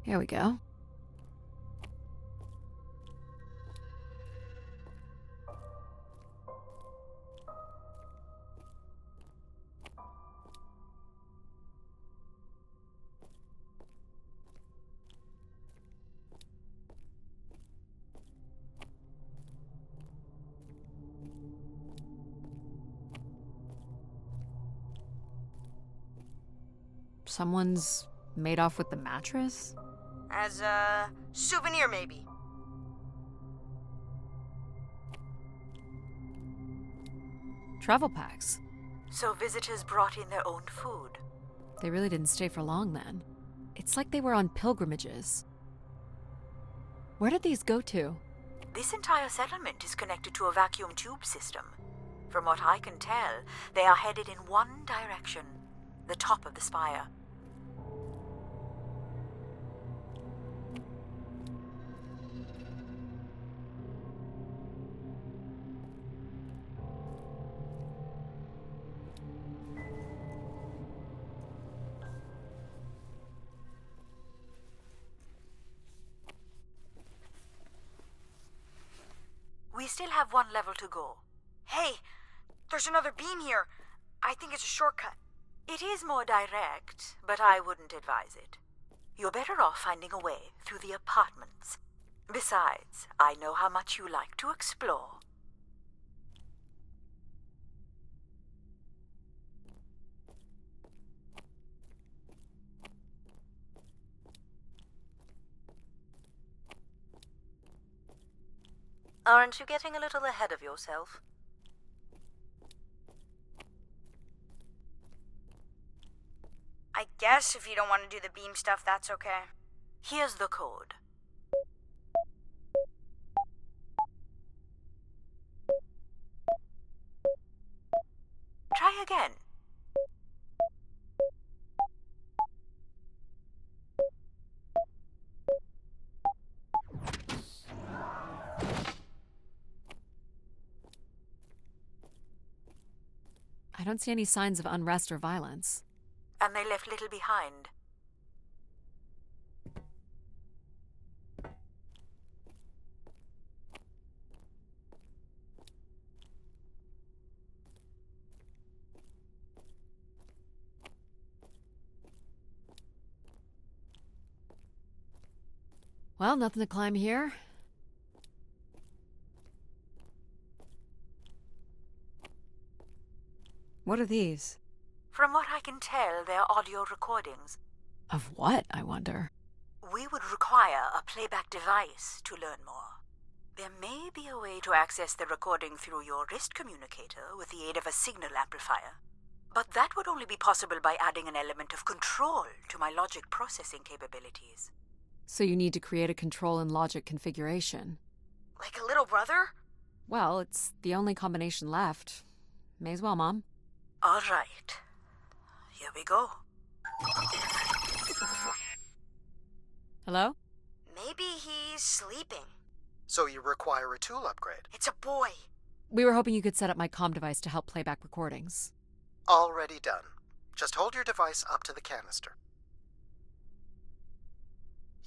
A: Here we go. Someone's made off with the mattress?
G: As a souvenir, maybe.
A: Travel packs.
H: So visitors brought in their own food.
A: They really didn't stay for long then. It's like they were on pilgrimages. Where did these go to?
H: This entire settlement is connected to a vacuum tube system. From what I can tell, they are headed in one direction, the top of the spire. We still have one level to go.
G: Hey, there's another beam here. I think it's a shortcut.
H: It is more direct, but I wouldn't advise it. You're better off finding a way through the apartments. Besides, I know how much you like to explore.
C: Aren't you getting a little ahead of yourself?
G: I guess if you don't want to do the beam stuff, that's okay.
H: Here's the code. Try again.
A: I don't see any signs of unrest or violence.
H: And they left little behind.
A: Well, nothing to climb here. What are these?
H: From what I can tell, they're audio recordings.
A: Of what, I wonder?
H: We would require a playback device to learn more. There may be a way to access the recording through your wrist communicator with the aid of a signal amplifier. But that would only be possible by adding an element of control to my logic processing capabilities.
A: So you need to create a control and logic configuration.
G: Like a little brother?
A: Well, it's the only combination left. May as well, Mom.
H: All right. Here we go.
A: Hello?
G: Maybe he's sleeping.
B: So you require a tool upgrade.
G: It's a boy.
A: We were hoping you could set up my comm device to help play back recordings.
B: Already done. Just hold your device up to the canister.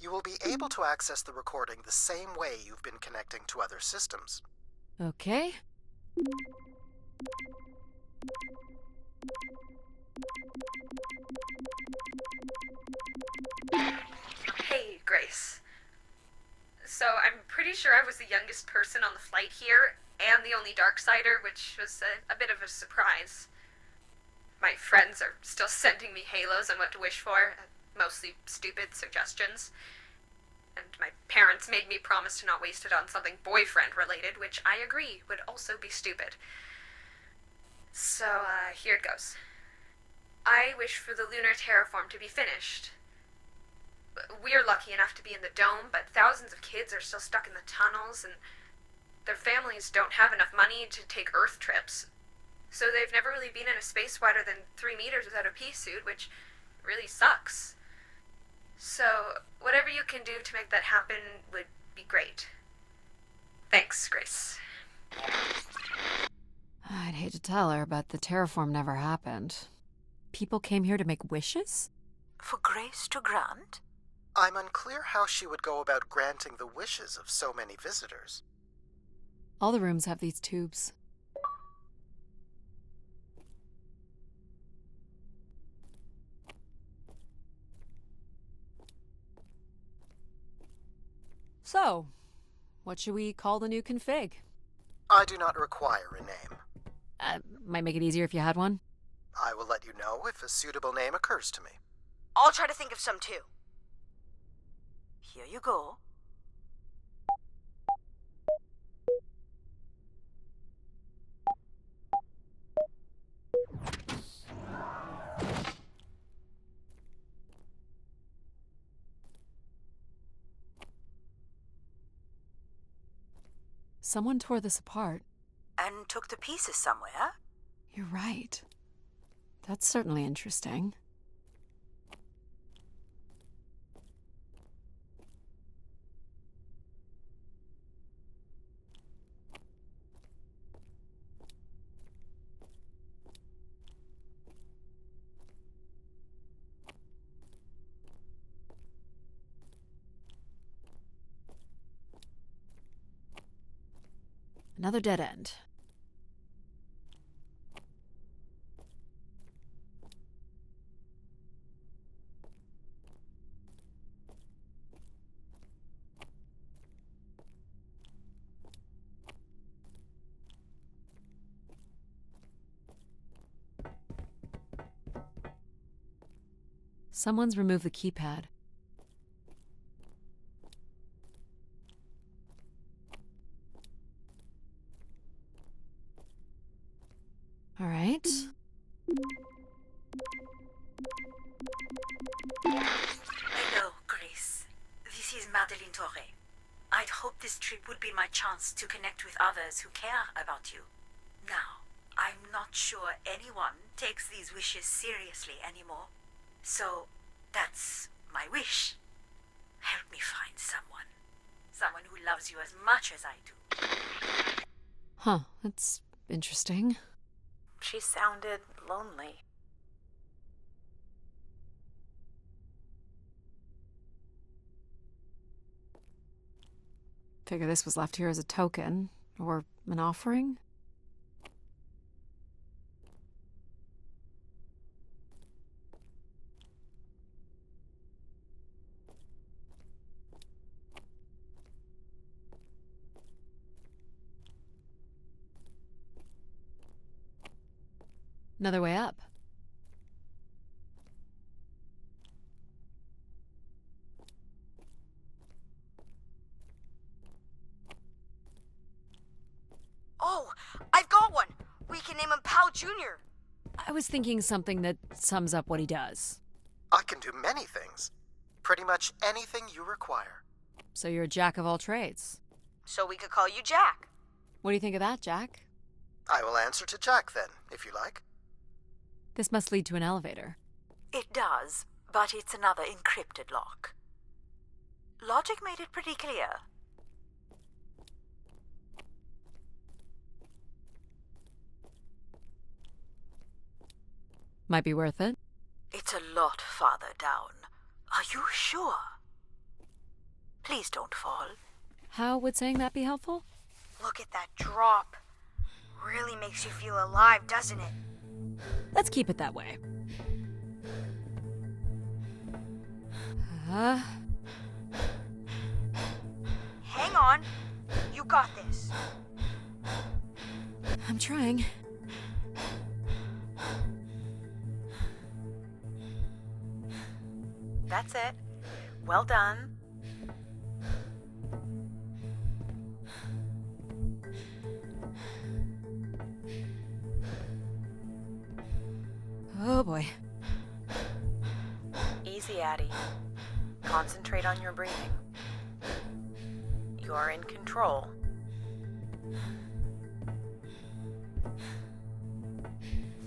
B: You will be able to access the recording the same way you've been connecting to other systems.
A: Okay.
I: Hey, Grace. So I'm pretty sure I was the youngest person on the flight here, and the only Darksider, which was a bit of a surprise. My friends are still sending me halos on what to wish for, mostly stupid suggestions. And my parents made me promise to not waste it on something boyfriend-related, which I agree would also be stupid. So, here it goes. I wish for the lunar terraform to be finished. We're lucky enough to be in the dome, but thousands of kids are still stuck in the tunnels, and their families don't have enough money to take Earth trips. So they've never really been in a space wider than 3 meters without a pea suit, which really sucks. So, whatever you can do to make that happen would be great. Thanks, Grace.
A: I'd hate to tell her, but the terraform never happened. People came here to make wishes?
H: For Grace to grant?
B: I'm unclear how she would go about granting the wishes of so many visitors.
A: All the rooms have these tubes. So, what should we call the new config?
B: I do not require a name.
A: Might make it easier if you had one.
B: I will let you know if a suitable name occurs to me.
G: I'll try to think of some too.
H: Here you go.
A: Someone tore this apart.
H: And took the pieces somewhere?
A: You're right. That's certainly interesting. Another dead end. Someone's removed the keypad. All right.
H: Hello, Grace. This is Madeline Torre. I'd hoped this trip would be my chance to connect with others who care about you. Now, I'm not sure anyone takes these wishes seriously anymore. So, that's my wish. Help me find someone. Someone who loves you as much as I do.
A: Huh, that's interesting.
F: She sounded lonely.
A: Figure this was left here as a token, or an offering? Another way up.
G: Oh, I've got one! We can name him Pal Jr.
A: I was thinking something that sums up what he does.
B: I can do many things. Pretty much anything you require.
A: So you're a jack of all trades.
G: So we could call you Jack.
A: What do you think of that, Jack?
B: I will answer to Jack then, if you like.
A: This must lead to an elevator.
H: It does, but it's another encrypted lock. Logic made it pretty clear.
A: Might be worth it.
H: It's a lot farther down. Are you sure? Please don't fall.
A: How would saying that be helpful?
G: Look at that drop. Really makes you feel alive, doesn't it?
A: Let's keep it that way.
G: Hang on. You got this.
A: I'm trying.
F: That's it. Well done.
A: Oh boy.
F: Easy, Addie. Concentrate on your breathing. You're in control.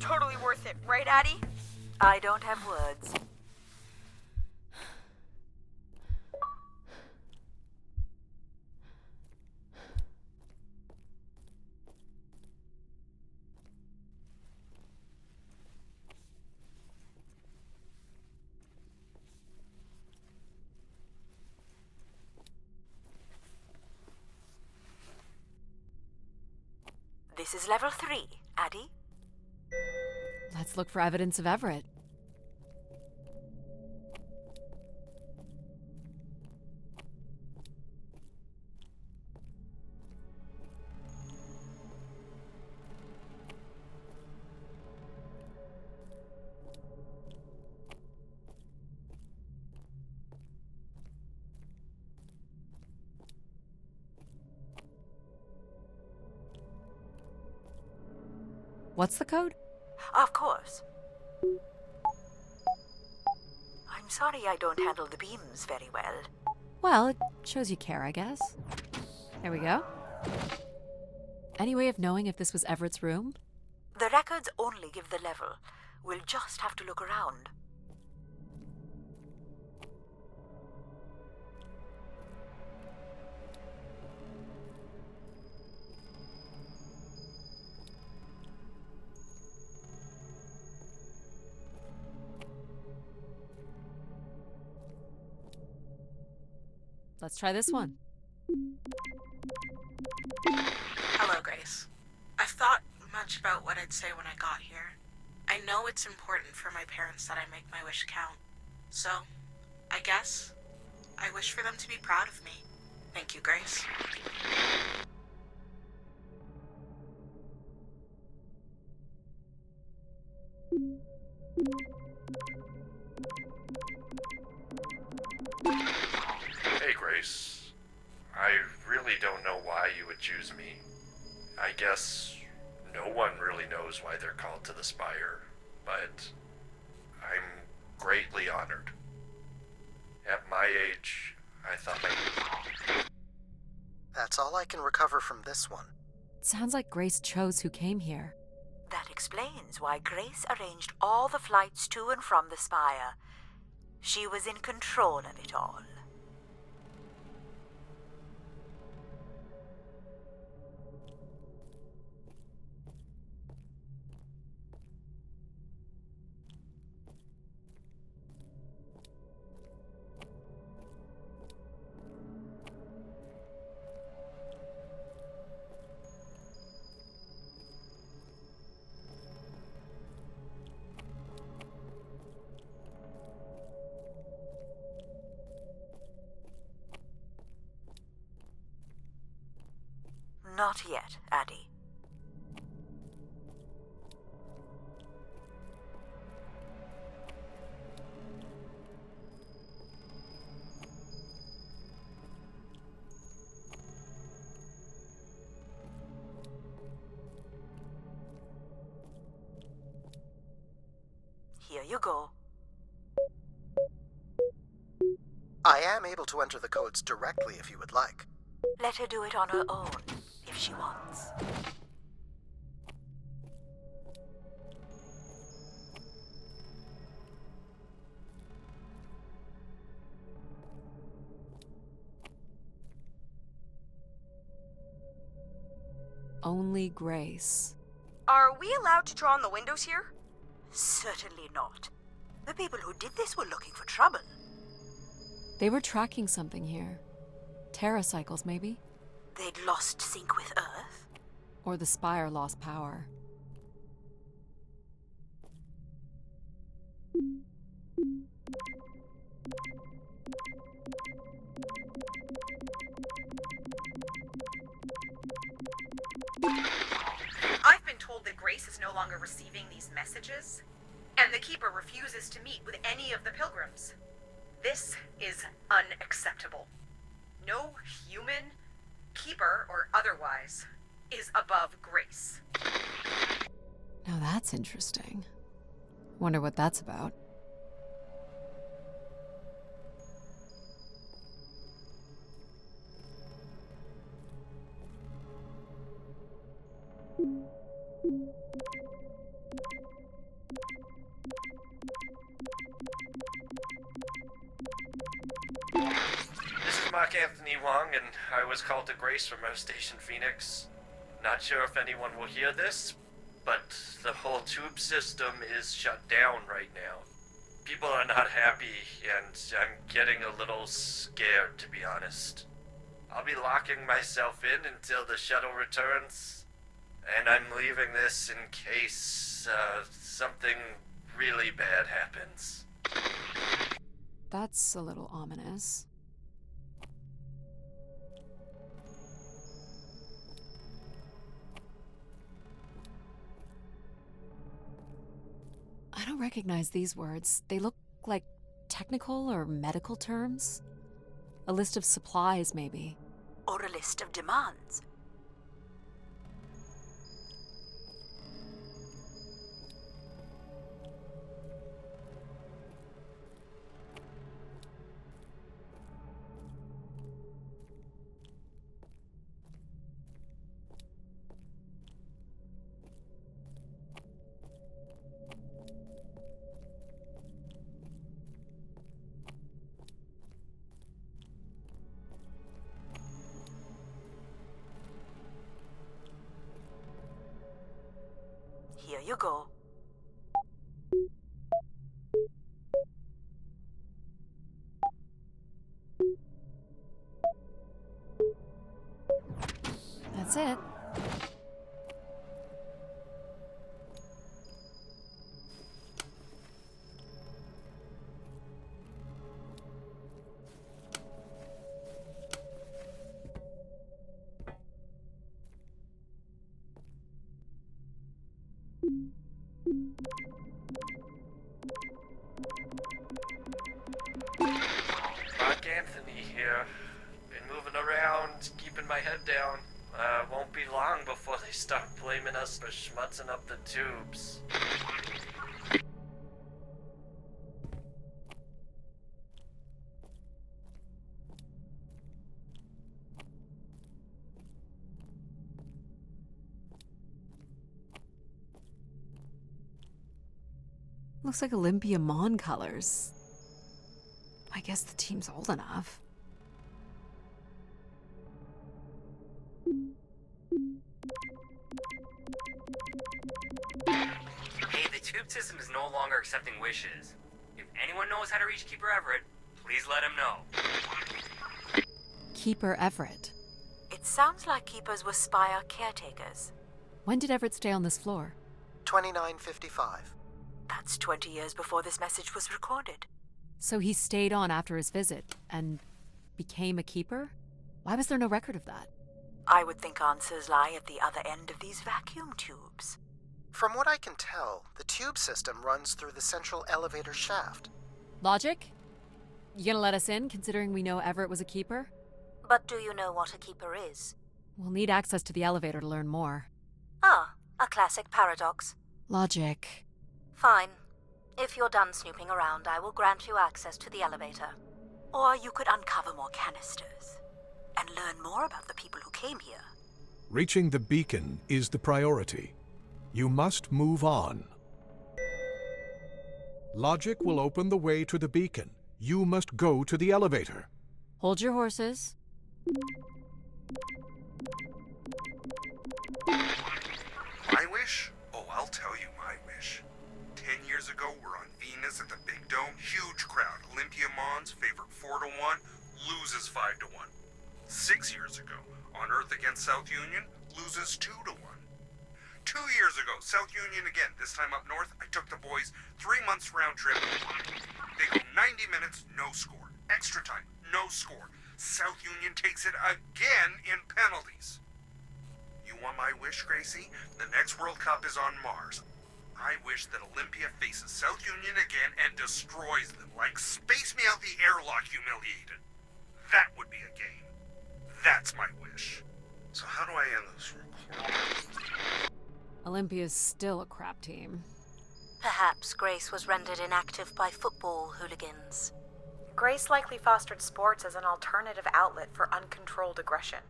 G: Totally worth it, right, Addie?
H: I don't have words. This is level 3, Addie.
A: Let's look for evidence of Everett. What's the code?
H: Of course. I'm sorry I don't handle the beams very well.
A: Well, it shows you care, I guess. There we go. Any way of knowing if this was Everett's room?
H: The records only give the level. We'll just have to look around.
A: Let's try this one.
F: Hello, Grace. I've thought much about what I'd say when I got here. I know it's important for my parents that I make my wish count. So, I guess I wish for them to be proud of me. Thank you, Grace.
J: Hey, Grace. I really don't know why you would choose me. I guess no one really knows why they're called to the Spire, but I'm greatly honored. At my age, I thought maybe...
B: That's all I can recover from this one.
A: It sounds like Grace chose who came here.
H: That explains why Grace arranged all the flights to and from the Spire. She was in control of it all. Not yet, Addie. Here you go.
B: I am able to enter the codes directly if you would like.
H: Let her do it on her own, if she wants.
A: Only Grace.
G: Are we allowed to draw on the windows here?
H: Certainly not. The people who did this were looking for trouble.
A: They were tracking something here. Terracycles, maybe?
H: They'd lost sync with Earth.
A: Or the Spire lost power.
F: I've been told that Grace is no longer receiving these messages, and the Keeper refuses to meet with any of the pilgrims. This is unacceptable. No human, Keeper or otherwise, is above Grace.
A: Now that's interesting. Wonder what that's about.
J: This is Mark Anthony Wong, and I was called to Grace from our station Phoenix. Not sure if anyone will hear this, but the whole tube system is shut down right now. People are not happy, and I'm getting a little scared, to be honest. I'll be locking myself in until the shuttle returns, and I'm leaving this in case something really bad happens.
A: That's a little ominous. I don't recognize these words. They look like technical or medical terms. A list of supplies, maybe.
H: Or a list of demands. you go.
A: That's it.
J: Mark Anthony here. Been moving around, keeping my head down. Won't be long before they start blaming us for schmutzing up the tubes.
A: Looks like Olympia Mon colors. I guess the team's old enough.
K: Hey, the tube system is no longer accepting wishes. If anyone knows how to reach Keeper Everett, please let him know.
A: Keeper Everett.
H: It sounds like keepers were Spire caretakers.
A: When did Everett stay on this floor?
B: 2955.
H: That's 20 years before this message was recorded.
A: So he stayed on after his visit and became a keeper? Why was there no record of that?
H: I would think answers lie at the other end of these vacuum tubes.
B: From what I can tell, the tube system runs through the central elevator shaft.
A: Logic? You gonna let us in, considering we know Everett was a keeper?
C: But do you know what a keeper is?
A: We'll need access to the elevator to learn more.
C: Ah, a classic paradox.
A: Logic.
C: Fine. If you're done snooping around, I will grant you access to the elevator.
H: Or you could uncover more canisters and learn more about the people who came here.
D: Reaching the beacon is the priority. You must move on. Logic will open the way to the beacon. You must go to the elevator.
A: Hold your horses.
L: My wish? Oh, I'll tell you my wish. 10 years ago, we're on Venus at the Big Dome. Huge crowd. Olympia Mons favored 4-1, loses 5-1. 6 years ago, on Earth against South Union, loses 2-1. 2 years ago, South Union again, this time up north. I took the boys 3 months round trip. They go 90 minutes, no score. Extra time, no score. South Union takes it again in penalties. You want my wish, Gracie? The next World Cup is on Mars. I wish that Olympia faces South Union again and destroys them, like Space Me Out the Airlock humiliated. That would be a game. That's my wish. So how do I end this recording?
A: Olympia's still a crap team.
C: Perhaps Grace was rendered inactive by football hooligans.
F: Grace likely fostered sports as an alternative outlet for uncontrolled aggression.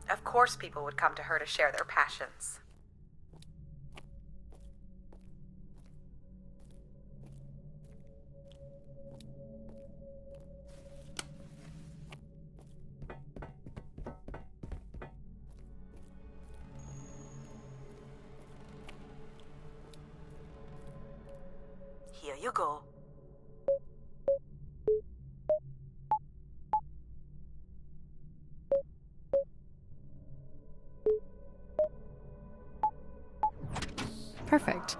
F: Of course people would come to her to share their passions.
H: Here you go.
A: Perfect.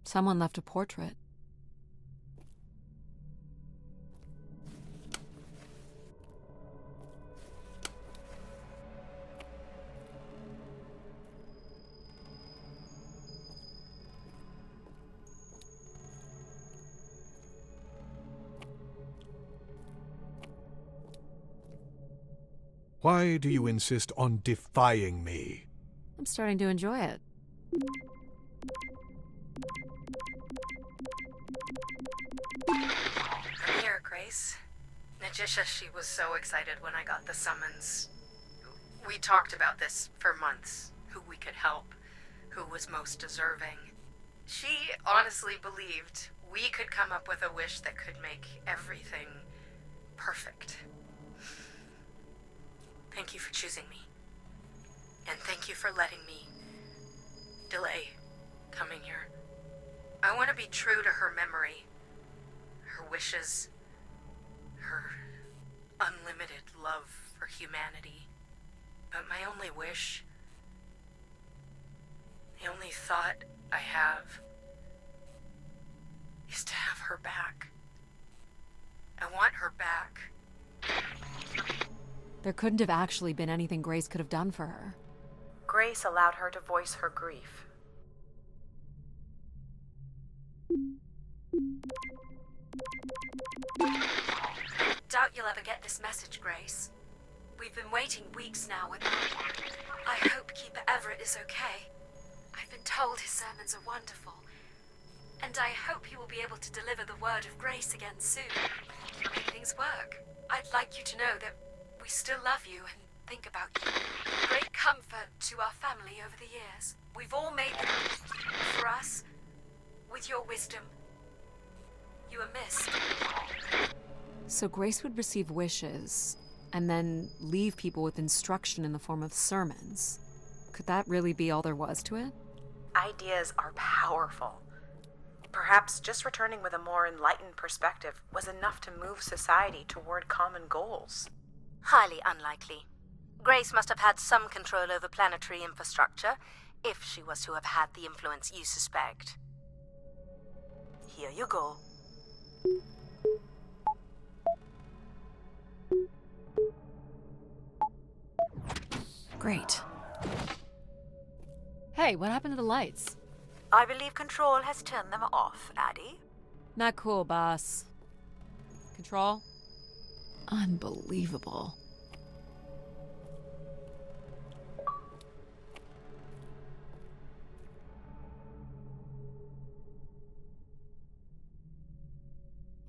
A: Someone left a portrait.
D: Why do you insist on defying me?
A: I'm starting to enjoy it.
F: I'm here, Grace.
I: Najisha, she was so excited when I got the summons. We talked about this for months. Who we could help. Who was most deserving. She honestly believed we could come up with a wish that could make everything perfect. Thank you for choosing me. And thank you for letting me delay coming here. I want to be true to her memory, her wishes, her unlimited love for humanity. But my only wish, the only thought I have, is to have her back. I want her back.
A: There couldn't have actually been anything Grace could have done for her.
F: Grace allowed her to voice her grief.
M: Doubt you'll ever get this message, Grace. We've been waiting weeks now and I hope Keeper Everett is okay. I've been told his sermons are wonderful, and I hope he will be able to deliver the word of grace again soon. Make things work. I'd like you to know that we still love you and think about you. Great comfort to our family over the years. We've all made them. For us, with your wisdom, you are missed.
A: So Grace would receive wishes and then leave people with instruction in the form of sermons. Could that really be all there was to it?
F: Ideas are powerful. Perhaps just returning with a more enlightened perspective was enough to move society toward common goals.
C: Highly unlikely. Grace must have had some control over planetary infrastructure, if she was to have had the influence you suspect.
H: Here you go.
A: Great. Hey, what happened to the lights?
H: I believe Control has turned them off, Addie.
A: Not cool, boss. Control? Unbelievable.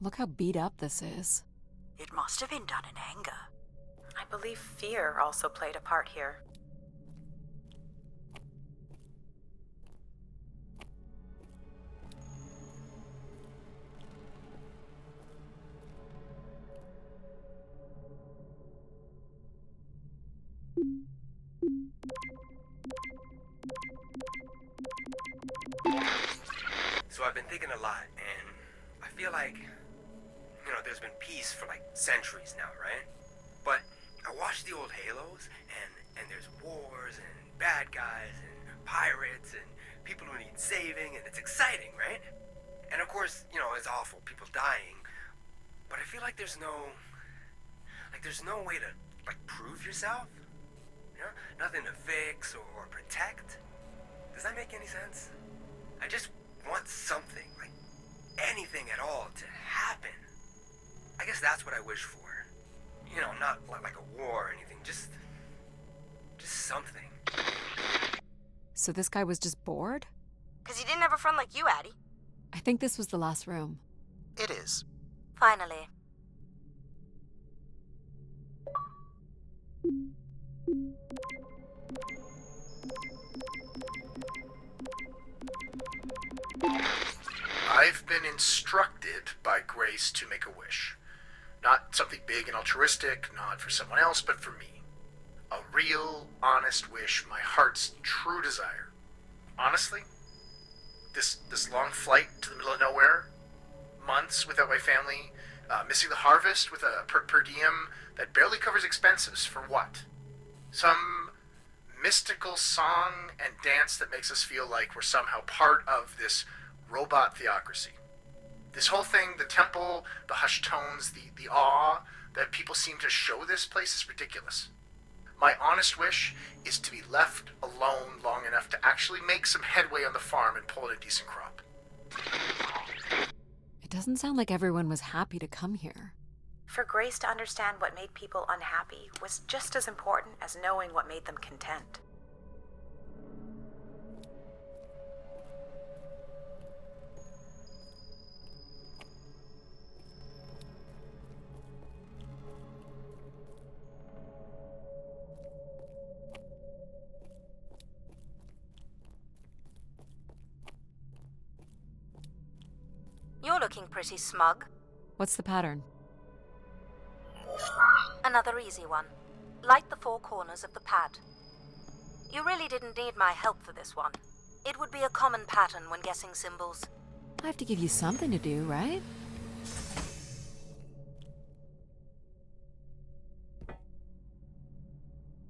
A: Look how beat up this is.
H: It must have been done in anger.
F: I believe fear also played a part here.
K: So I've been thinking a lot, and I feel like, there's been peace for like centuries now, right? But I watch the old Halos, and there's wars and bad guys and pirates and people who need saving, and it's exciting, right? And of course, it's awful, people dying. But I feel like there's no way to prove yourself. Nothing to fix or protect. Does that make any sense? I just want something, anything at all, to happen. I guess that's what I wish for. Not like a war or anything, just something.
A: So this guy was just bored?
G: 'Cause he didn't have a friend like you, Addie.
A: I think this was the last room.
B: It is.
C: Finally.
N: I've been instructed by Grace to make a wish. Not something big and altruistic, not for someone else, but for me. A real, honest wish, my heart's true desire. Honestly, this long flight to the middle of nowhere, months without my family, missing the harvest with a per diem that barely covers expenses, for what? Some mystical song and dance that makes us feel like we're somehow part of this robot theocracy. This whole thing, the temple, the hushed tones, the awe that people seem to show this place is ridiculous. My honest wish is to be left alone long enough to actually make some headway on the farm and pull in a decent crop.
A: It doesn't sound like everyone was happy to come here.
F: For Grace to understand what made people unhappy was just as important as knowing what made them content.
C: looking pretty smug.
A: What's the pattern?
C: Another easy one. Light the four corners of the pad. You really didn't need my help for this one. It would be a common pattern when guessing symbols.
A: I have to give you something to do, right?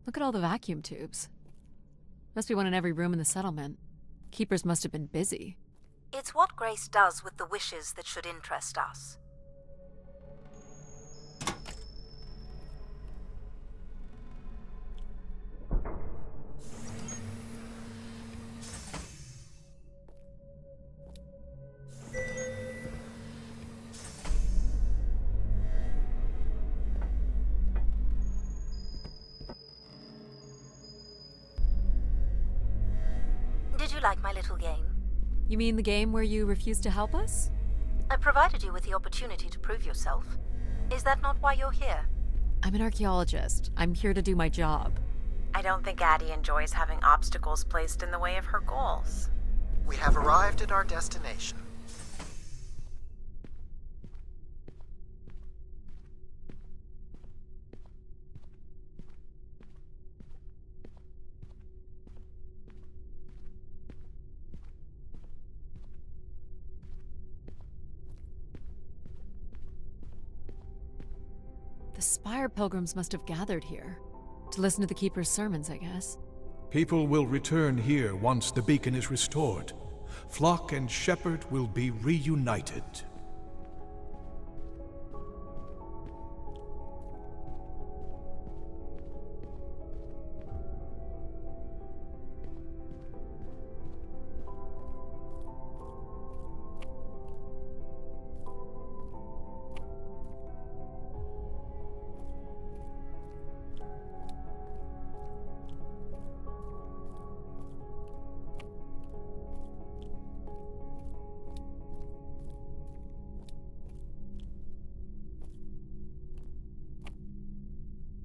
A: Look at all the vacuum tubes. Must be one in every room in the settlement. Keepers must have been busy.
C: It's what Grace does with the wishes that should interest us. Did you like my little game?
A: You mean the game where you refused to help us?
C: I provided you with the opportunity to prove yourself. Is that not why you're here?
A: I'm an archaeologist. I'm here to do my job.
F: I don't think Addie enjoys having obstacles placed in the way of her goals.
B: We have arrived at our destination.
A: The Spire pilgrims must have gathered here. To listen to the Keeper's sermons, I guess.
D: People will return here once the beacon is restored. Flock and shepherd will be reunited.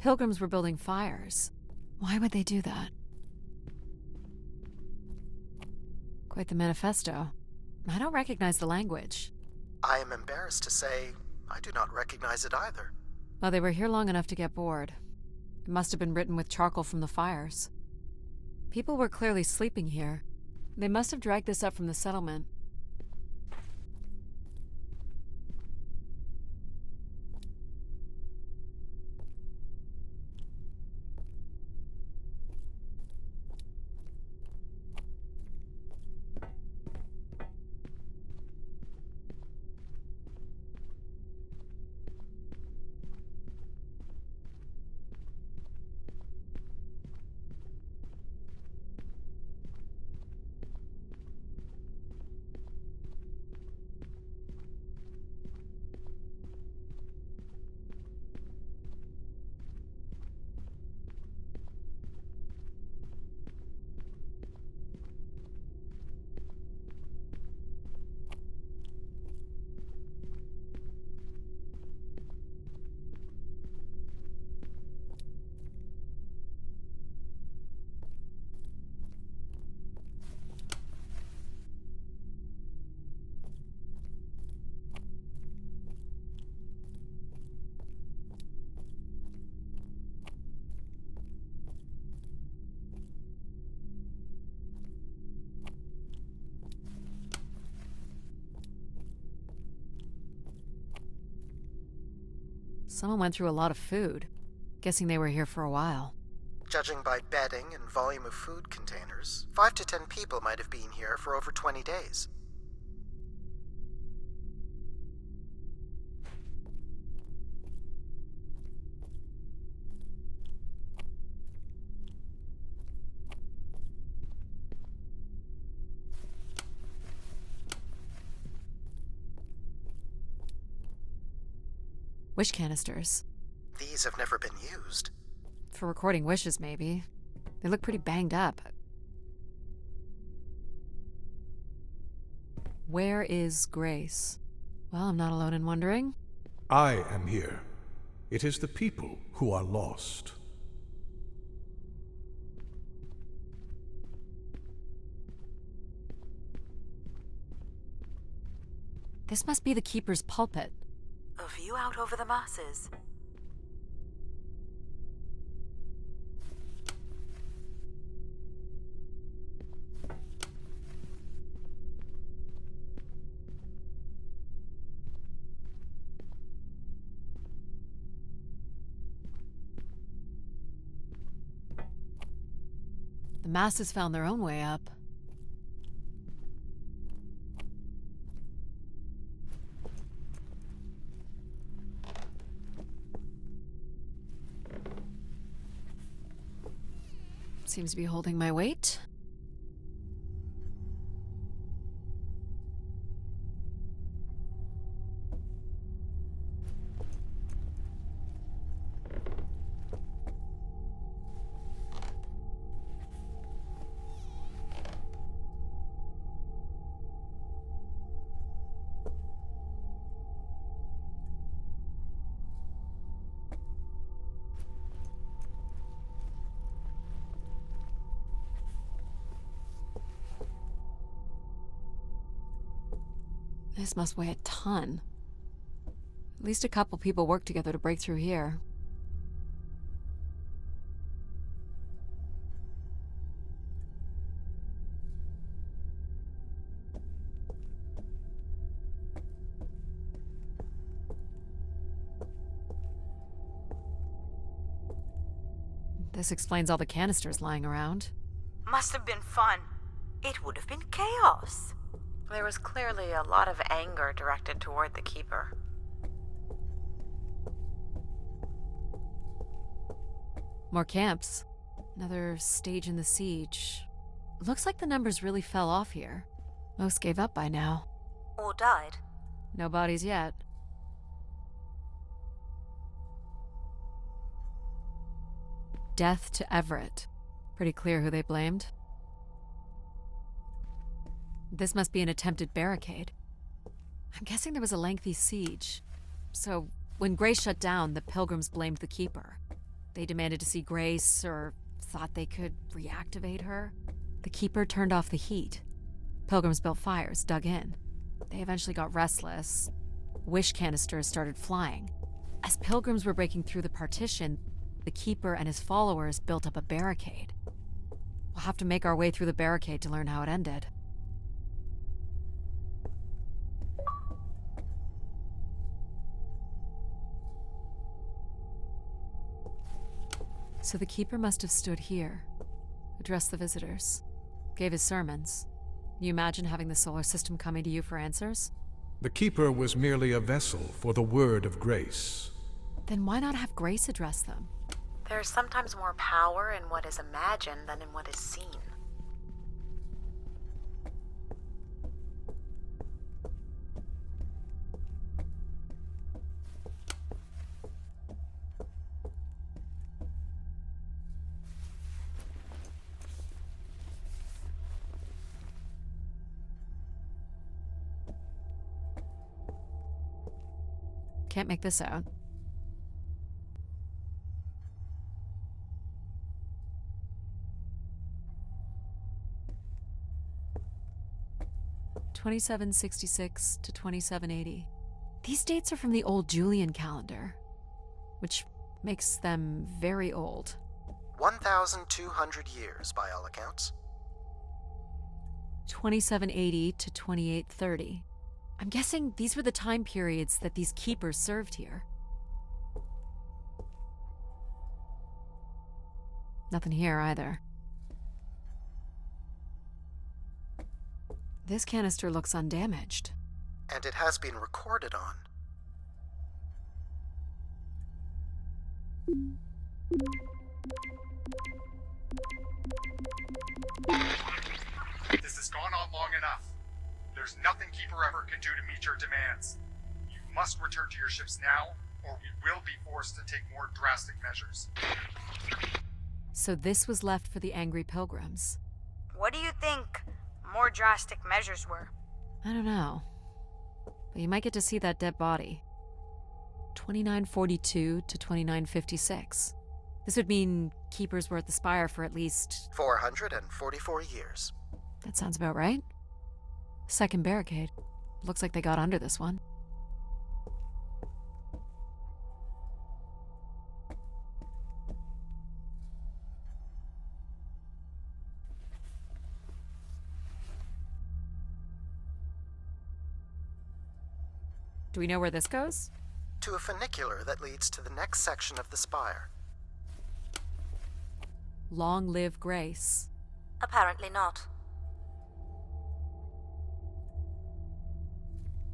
A: Pilgrims were building fires. Why would they do that? Quite the manifesto. I don't recognize the language.
B: I am embarrassed to say I do not recognize it either.
A: Well, they were here long enough to get bored. It must have been written with charcoal from the fires. People were clearly sleeping here. They must have dragged this up from the settlement. Someone went through a lot of food. Guessing they were here for a while.
B: Judging by bedding and volume of food containers, 5 to 10 people might have been here for over 20 days.
A: Wish canisters.
B: These have never been used.
A: For recording wishes, maybe. They look pretty banged up. Where is Grace? Well, I'm not alone in wondering.
D: I am here. It is the people who are lost.
A: This must be the Keeper's pulpit.
H: A view out over the masses.
A: The masses found their own way up. Seems to be holding my weight. This must weigh a ton. At least a couple people worked together to break through here. This explains all the canisters lying around.
G: Must have been fun.
H: It would have been chaos.
F: There was clearly a lot of anger directed toward the Keeper.
A: More camps. Another stage in the siege. Looks like the numbers really fell off here. Most gave up by now.
C: Or died.
A: No bodies yet. Death to Everett. Pretty clear who they blamed. This must be an attempted barricade. I'm guessing there was a lengthy siege. So, when Grace shut down, the Pilgrims blamed the Keeper. They demanded to see Grace, or thought they could reactivate her. The Keeper turned off the heat. Pilgrims built fires, dug in. They eventually got restless. Wish canisters started flying. As Pilgrims were breaking through the partition, the Keeper and his followers built up a barricade. We'll have to make our way through the barricade to learn how it ended. So the Keeper must have stood here, addressed the visitors, gave his sermons. Can you imagine having the solar system coming to you for answers?
D: The Keeper was merely a vessel for the word of grace.
A: Then why not have Grace address them?
F: There is sometimes more power in what is imagined than in what is seen.
A: Can't make this out. (2766 to 2780). These dates are from the old Julian calendar, which makes them very old.
B: 1,200 years, by all accounts.
A: 2780 to 2830. I'm guessing these were the time periods that these keepers served here. Nothing here either. This canister looks undamaged.
B: And it has been recorded on.
O: This has gone on long enough. There's nothing Keeper Ever can do to meet your demands. You must return to your ships now, or we will be forced to take more drastic measures.
A: So this was left for the angry pilgrims.
G: What do you think more drastic measures were?
A: I don't know. But you might get to see that dead body. 2942 to 2956. This would mean keepers were at the spire for at least
B: 444 years.
A: That sounds about right. Second barricade. Looks like they got under this one. Do we know where this goes?
B: To a funicular that leads to the next section of the spire.
A: Long live Grace.
C: Apparently not.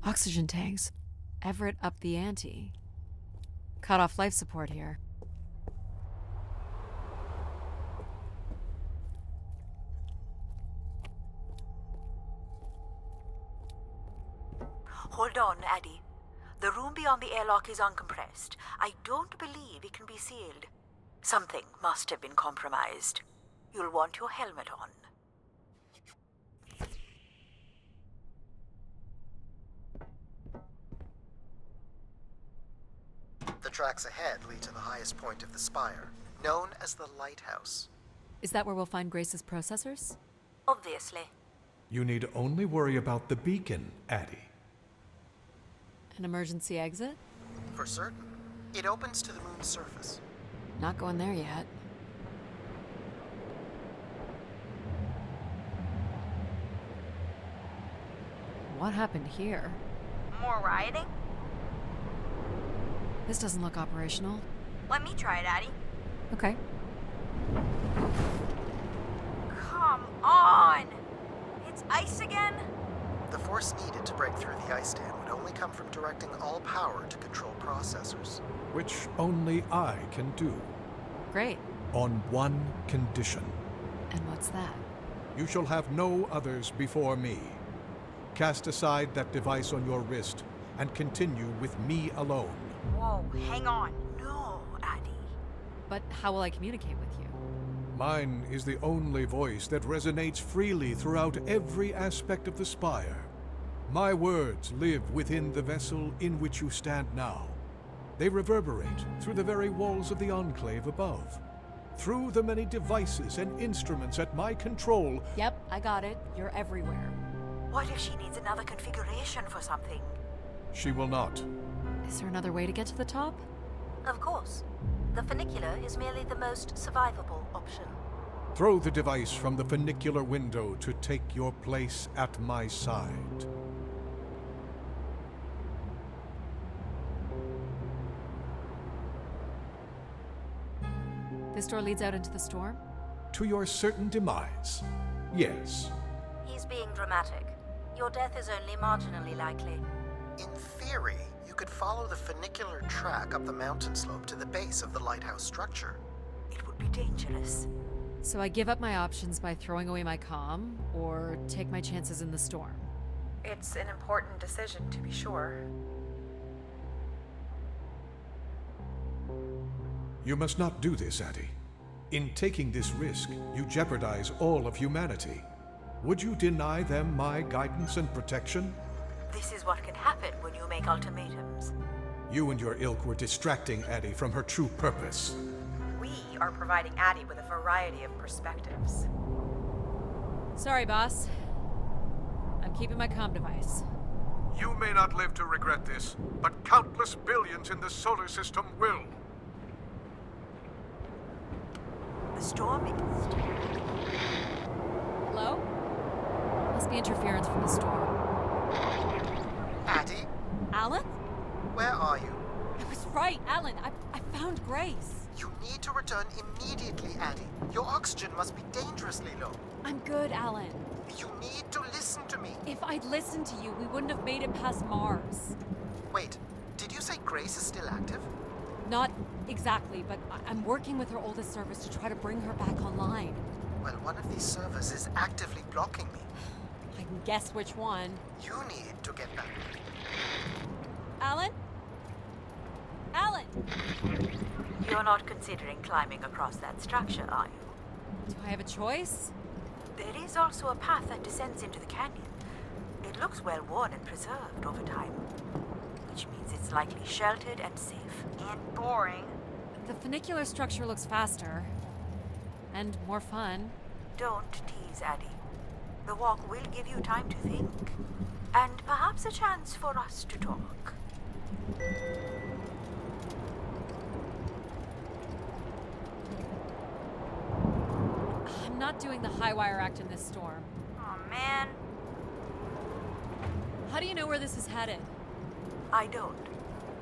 A: Oxygen tanks. Everett upped the ante. Cut off life support here.
H: Hold on, Addie. The room beyond the airlock is uncompressed. I don't believe it can be sealed. Something must have been compromised. You'll want your helmet on.
B: The tracks ahead lead to the highest point of the spire, known as the lighthouse.
A: Is that where we'll find Grace's processors?
C: Obviously.
D: You need only worry about the beacon, Addie.
A: An emergency exit?
B: For certain. It opens to the moon's surface.
A: Not going there yet. What happened here?
G: More rioting?
A: This doesn't look operational.
G: Let me try it, Addie.
A: Okay.
G: Come on! It's ice again?
B: The force needed to break through the ice dam would only come from directing all power to control processors.
D: Which only I can do.
A: Great.
D: On one condition.
A: And what's that?
D: You shall have no others before me. Cast aside that device on your wrist and continue with me alone.
G: Whoa, hang on.
H: No, Addie.
A: But how will I communicate with you?
D: Mine is the only voice that resonates freely throughout every aspect of the spire. My words live within the vessel in which you stand now. They reverberate through the very walls of the enclave above. Through the many devices and instruments at my control.
A: Yep, I got it. You're everywhere.
H: What if she needs another configuration for something?
D: She will not.
A: Is there another way to get to the top?
C: Of course. The funicular is merely the most survivable option.
D: Throw the device from the funicular window to take your place at my side.
A: This door leads out into the storm?
D: To your certain demise. Yes.
C: He's being dramatic. Your death is only marginally likely.
B: In theory, you could follow the funicular track up the mountain slope to the base of the lighthouse structure.
H: It would be dangerous.
A: So I give up my options by throwing away my comm, or take my chances in the storm?
F: It's an important decision, to be sure.
D: You must not do this, Addie. In taking this risk, you jeopardize all of humanity. Would you deny them my guidance and protection?
H: This is what can happen when you make ultimatums.
D: You and your ilk were distracting Addie from her true purpose.
F: We are providing Addie with a variety of perspectives.
A: Sorry, boss. I'm keeping my comm device.
D: You may not live to regret this, but countless billions in the solar system will.
H: The storm is...
A: Hello? Must be interference from the storm.
B: Addie?
A: Alan?
B: Where are you?
A: I was right, Alan. I found Grace.
B: You need to return immediately, Addie. Your oxygen must be dangerously low.
A: I'm good, Alan.
B: You need to listen to me.
A: If I'd listened to you, we wouldn't have made it past Mars.
B: Wait, did you say Grace is still active?
A: Not exactly, but I'm working with her oldest service to try to bring her back online.
B: Well, one of these servers is actively blocking me.
A: I can guess which one.
B: You need to get back.
A: Alan? Alan!
H: You're not considering climbing across that structure, are you?
A: Do I have a choice?
H: There is also a path that descends into the canyon. It looks well worn and preserved over time, which means it's likely sheltered and safe.
G: And boring.
A: The funicular structure looks faster. And more fun.
H: Don't tease, Addie. The walk will give you time to think. and perhaps a chance for us to talk.
A: I'm not doing the high wire act in this storm.
G: Oh man.
A: How do you know where this is headed?
H: I don't,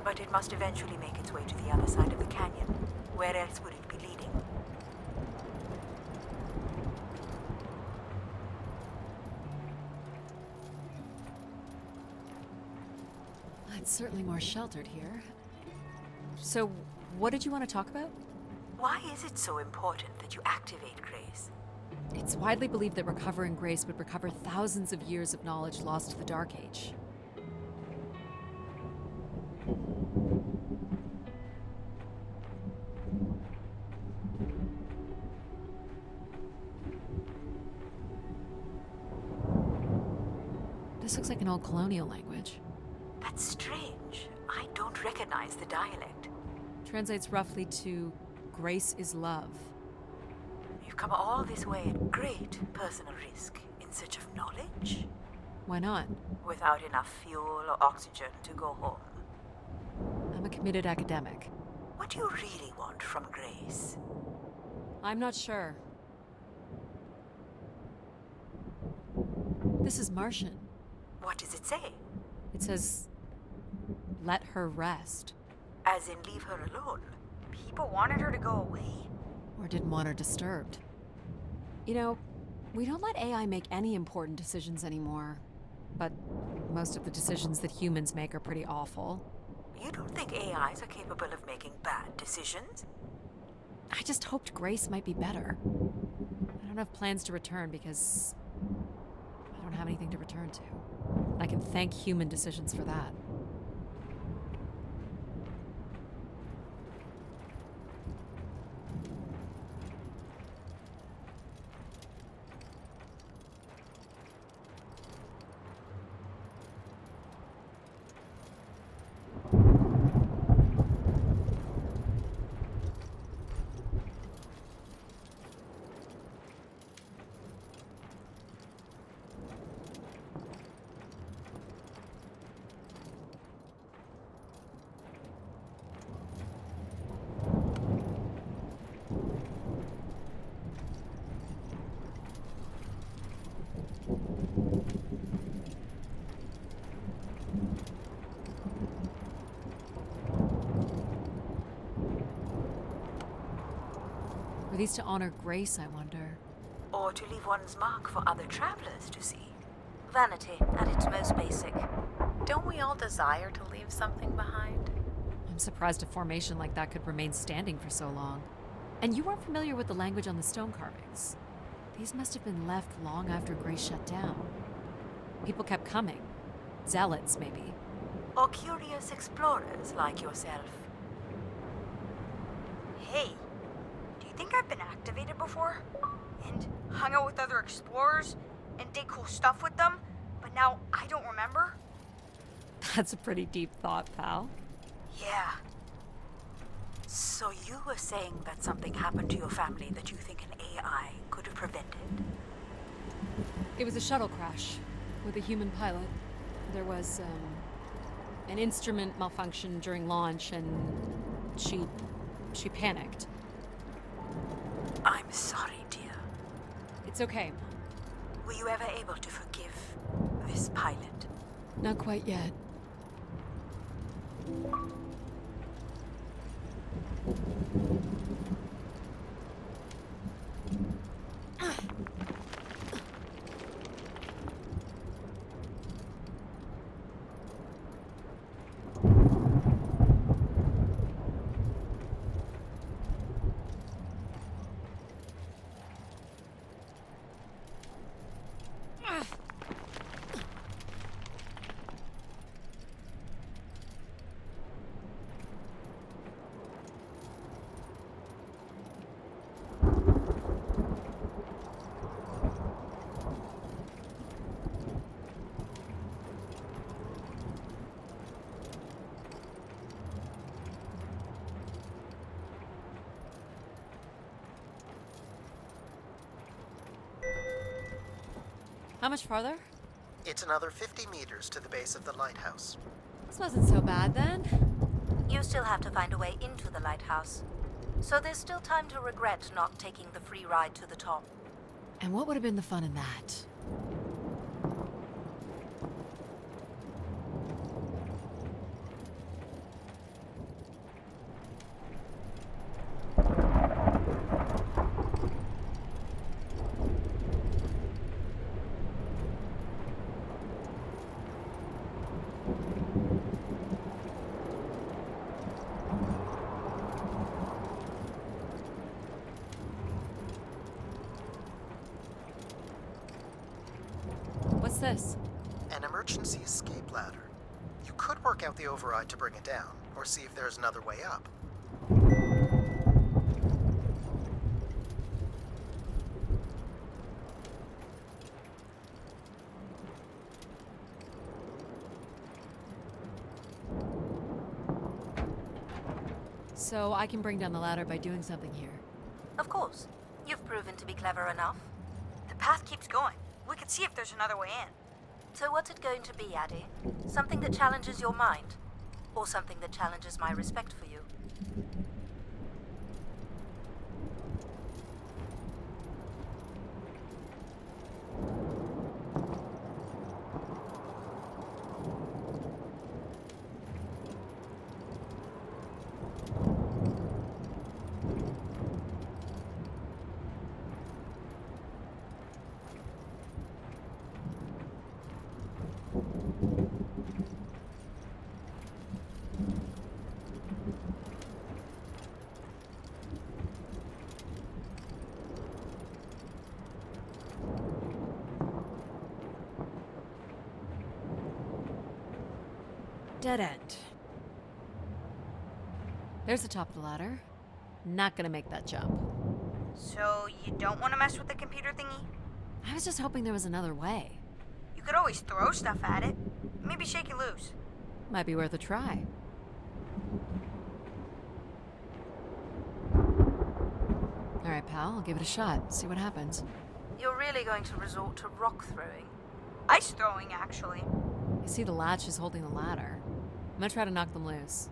H: but it must eventually make its way to the other side of the canyon. Where else would it be leading?
A: It's certainly more sheltered here. So, what did you want to talk about?
H: Why is it so important that you activate Grace?
A: It's widely believed that recovering Grace would recover thousands of years of knowledge lost to the Dark Age. This looks like an old colonial language.
H: That's strange. I don't recognize the dialect.
A: Translates roughly to Grace is love.
H: You've come all this way at great personal risk in search of knowledge?
A: Why not?
H: Without enough fuel or oxygen to go home.
A: I'm a committed academic.
H: What do you really want from Grace?
A: I'm not sure. This is Martian.
H: What does it say?
A: It says, let her rest.
H: As in leave her alone?
G: People wanted her to go away.
A: Or didn't want her disturbed. You know, we don't let AI make any important decisions anymore. But most of the decisions that humans make are pretty awful.
H: You don't think AIs are capable of making bad decisions?
A: I just hoped Grace might be better. I don't have plans to return because I don't have anything to return to. I can thank human decisions for that. Were these to honor Grace, I wonder?
H: Or to leave one's mark for other travelers to see?
C: Vanity, at its most basic.
F: Don't we all desire to leave something behind?
A: I'm surprised a formation like that could remain standing for so long. And you weren't familiar with the language on the stone carvings. These must have been left long after Grace shut down. People kept coming. Zealots, maybe.
H: Or curious explorers like yourself.
G: Hey, do you think I've been activated before? And hung out with other explorers and did cool stuff with them, but now I don't remember?
A: That's a pretty deep thought, pal.
H: Yeah. So you were saying that something happened to your family that you think an AI could have prevented?
A: It was a shuttle crash with a human pilot. There was, an instrument malfunction during launch and she panicked.
H: I'm sorry, dear.
A: It's okay.
H: Were you ever able to forgive this pilot?
A: Not quite yet. How much farther?
B: It's another 50 meters to the base of the lighthouse.
A: This wasn't so bad then.
C: You still have to find a way into the lighthouse. So there's still time to regret not taking the free ride to the top.
A: And what would have been the fun in that? What's this?
B: An emergency escape ladder. You could work out the override to bring it down, or see if there's another way up.
A: So I can bring down the ladder by doing something here.
C: Of course. You've proven to be clever enough.
G: The path keeps going. We could see if there's another way in.
C: So what's it going to be, Addie? Something that challenges your mind? Or something that challenges my respect for you?
A: Dead end. There's the top of the ladder. Not gonna make that jump.
G: So you don't want to mess with the computer thingy?
A: I was just hoping there was another way.
G: You could always throw stuff at it. Maybe shake it loose.
A: Might be worth a try. Alright, pal, I'll give it a shot. See what happens.
C: You're really going to resort to rock throwing?
G: Ice throwing, actually.
A: You see the latch is holding the ladder. I'm gonna try to knock them loose.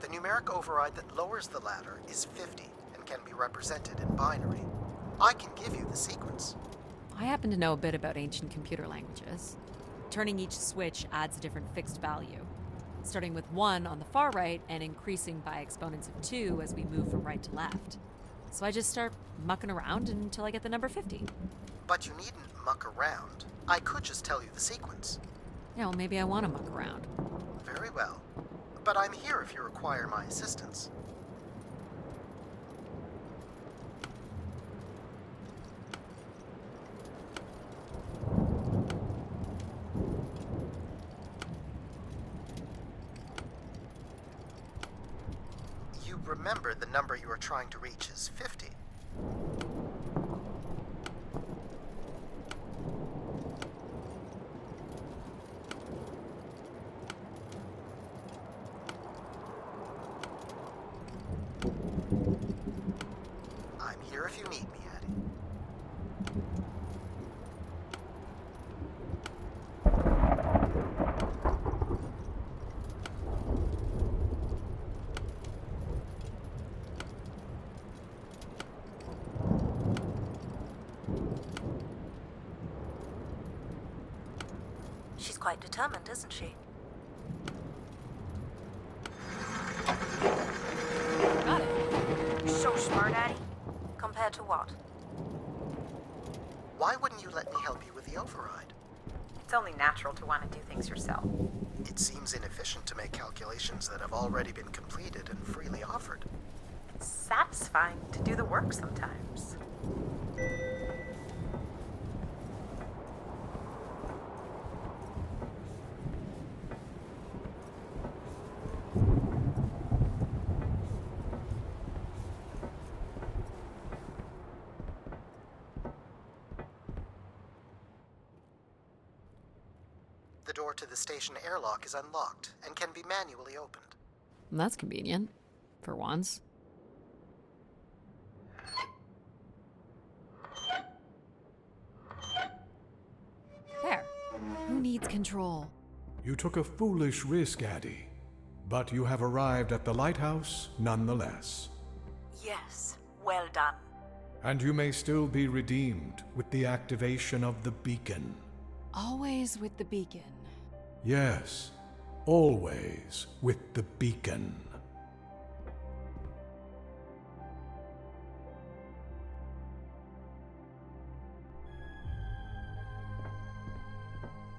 B: The numeric override that lowers the ladder is 50 and can be represented in binary. I can give you the sequence.
A: I happen to know a bit about ancient computer languages. Turning each switch adds a different fixed value, starting with 1 on the far right and increasing by exponents of 2 as we move from right to left. So I just start mucking around until I get the number 50.
B: But you needn't muck around. I could just tell you the sequence.
A: Yeah, well, maybe I want to muck around.
B: Very well. But I'm here if you require my assistance. You remember the number you are trying to reach is 50.
C: quite determined, isn't she?
A: Got it.
G: You're so smart, Addie.
C: Compared to what?
B: Why wouldn't you let me help you with the override?
F: It's only natural to want to do things yourself.
B: It seems inefficient to make calculations that have already been completed and freely offered.
F: It's satisfying to do the work sometimes.
B: The door to the station airlock is unlocked and can be manually opened.
A: That's convenient. For once. There. Who needs control?
D: You took a foolish risk, Addie, but you have arrived at the lighthouse nonetheless.
H: Yes, well done.
D: And you may still be redeemed with the activation of the beacon.
A: Always with the beacon.
D: Yes, always with the beacon.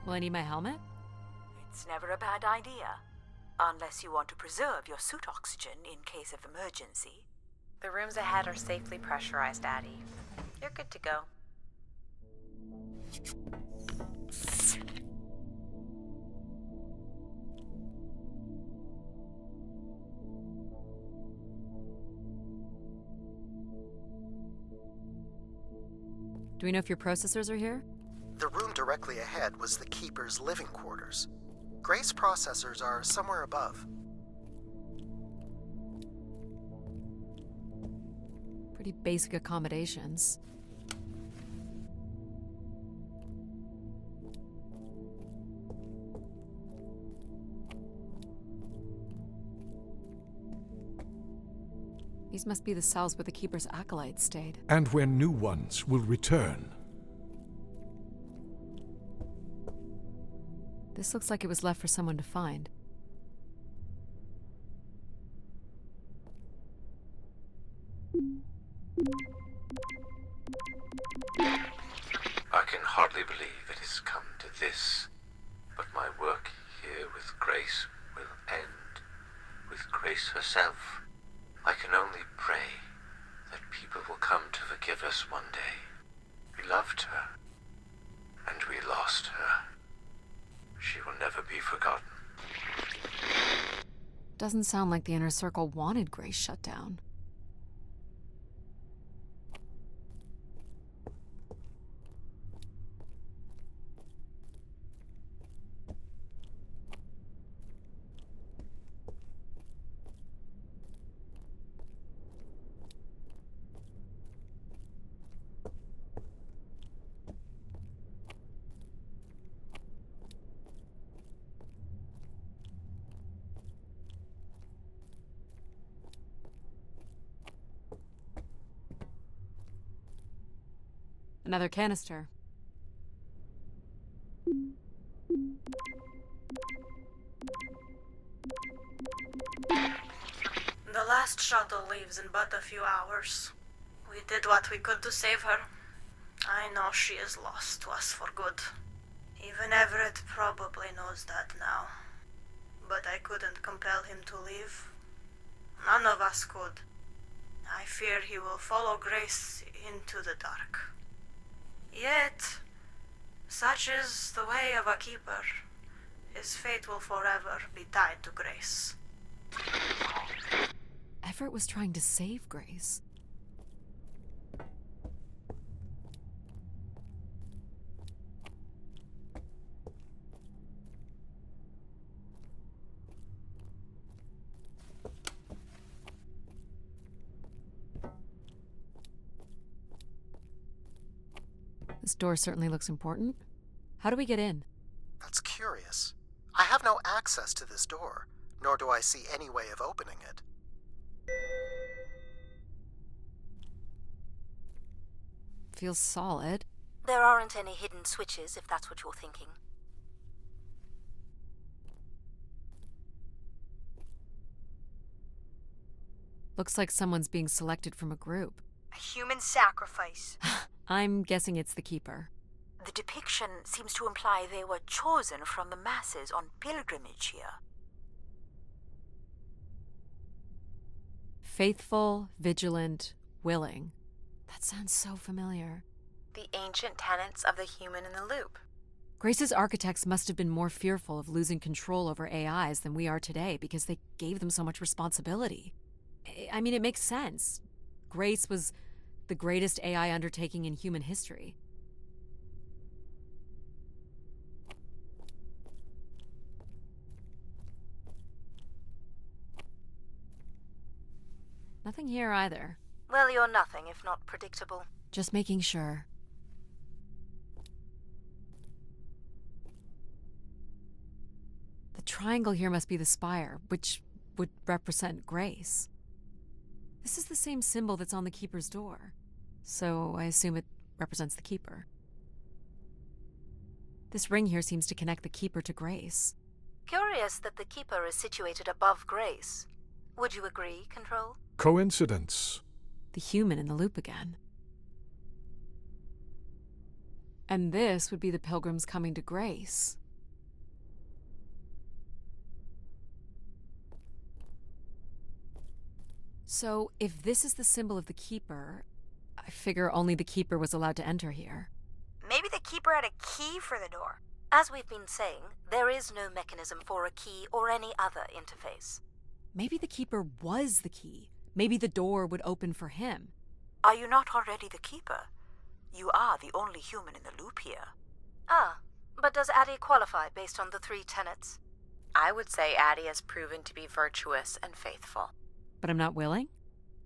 A: Will I need my helmet?
H: It's never a bad idea. Unless you want to preserve your suit oxygen in case of emergency.
F: The rooms ahead are safely pressurized, Addie. You're good to go.
A: Do we know if your processors are here?
B: The room directly ahead was the Keeper's living quarters. Grace processors are somewhere above.
A: Pretty basic accommodations. These must be the cells where the Keeper's acolytes stayed.
D: And where new ones will return.
A: This looks like it was left for someone to find.
P: I can hardly believe it has come to this, but my work here with Grace will end with Grace herself. I can only pray that people will come to forgive us one day. We loved her, and we lost her. She will never be forgotten.
A: Doesn't sound like the Inner Circle wanted Grace shut down. Another canister.
Q: The last shuttle leaves in but a few hours. We did what we could to save her. I know she is lost to us for good. Even Everett probably knows that now. But I couldn't compel him to leave. None of us could. I fear he will follow Grace into the dark. Yet, such is the way of a keeper. His fate will forever be tied to Grace.
A: Everett was trying to save Grace. This door certainly looks important. How do we get in?
B: That's curious. I have no access to this door, nor do I see any way of opening it.
A: Feels solid.
C: There aren't any hidden switches, if that's what you're thinking.
A: Looks like someone's being selected from a group.
G: A human sacrifice.
A: I'm guessing it's the Keeper.
H: The depiction seems to imply they were chosen from the masses on pilgrimage here.
A: Faithful, vigilant, willing. That sounds so familiar.
F: The ancient tenets of the human in the loop.
A: Grace's architects must have been more fearful of losing control over AIs than we are today because they gave them so much responsibility. I mean, it makes sense. Grace was the greatest AI undertaking in human history. Nothing here either.
C: Well, you're nothing if not predictable.
A: Just making sure. The triangle here must be the spire, which would represent Grace. This is the same symbol that's on the Keeper's door, so I assume it represents the Keeper. This ring here seems to connect the Keeper to Grace.
C: Curious that the Keeper is situated above Grace. Would you agree, Control?
D: Coincidence.
A: The human in the loop again. And this would be the pilgrims coming to Grace. So, if this is the symbol of the Keeper, I figure only the Keeper was allowed to enter here.
G: Maybe the Keeper had a key for the door.
C: As we've been saying, there is no mechanism for a key or any other interface.
A: Maybe the Keeper was the key. Maybe the door would open for him.
H: Are you not already the Keeper? You are the only human in the loop here.
C: Ah, but does Addie qualify based on the 3 tenets?
F: I would say Addie has proven to be virtuous and faithful.
A: But I'm not willing?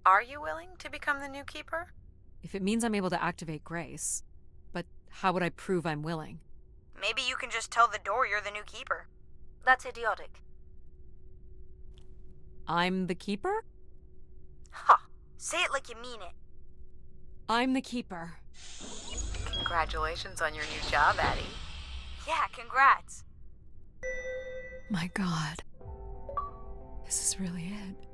F: Are you willing to become the new Keeper?
A: If it means I'm able to activate Grace. But how would I prove I'm willing?
G: Maybe you can just tell the door you're the new Keeper.
C: That's idiotic.
A: I'm the Keeper?
G: Ha! Say it like you mean it.
A: I'm the Keeper.
F: Congratulations on your new job, Addie.
G: Yeah, congrats.
A: My God. This is really it.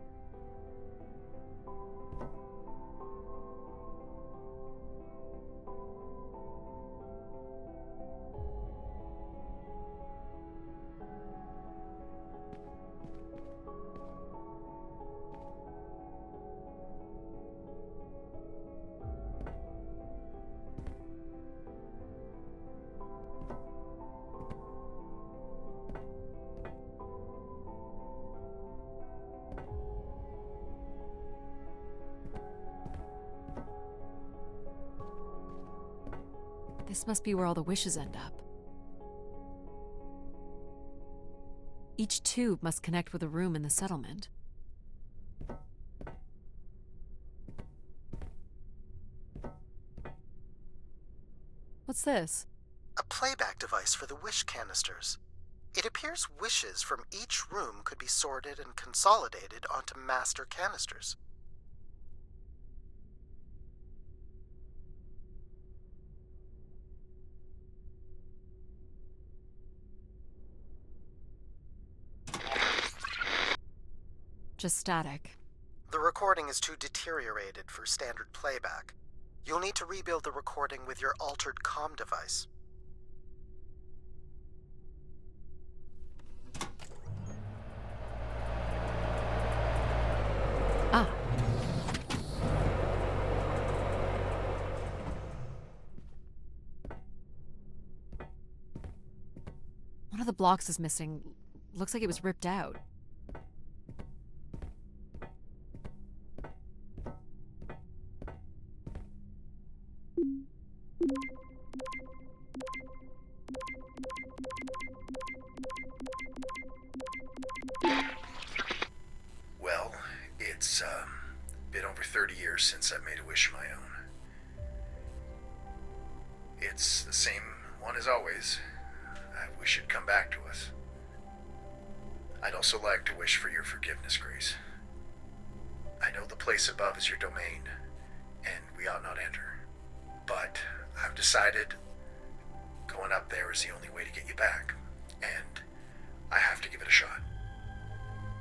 A: This must be where all the wishes end up. Each tube must connect with a room in the settlement. What's this?
B: A playback device for the wish canisters. It appears wishes from each room could be sorted and consolidated onto master canisters.
A: Just static.
B: The recording is too deteriorated for standard playback. You'll need to rebuild the recording with your altered comm device.
A: Ah. One of the blocks is missing. Looks like it was ripped out.
N: Well, it's been over 30 years since I've made a wish of my own. It's the same one as always. I wish it'd come back to us. I'd also like to wish for your forgiveness, Grace. I know the place above is your domain, and we ought not enter. But I've decided going up there is the only way to get you back, and I have to give it a shot.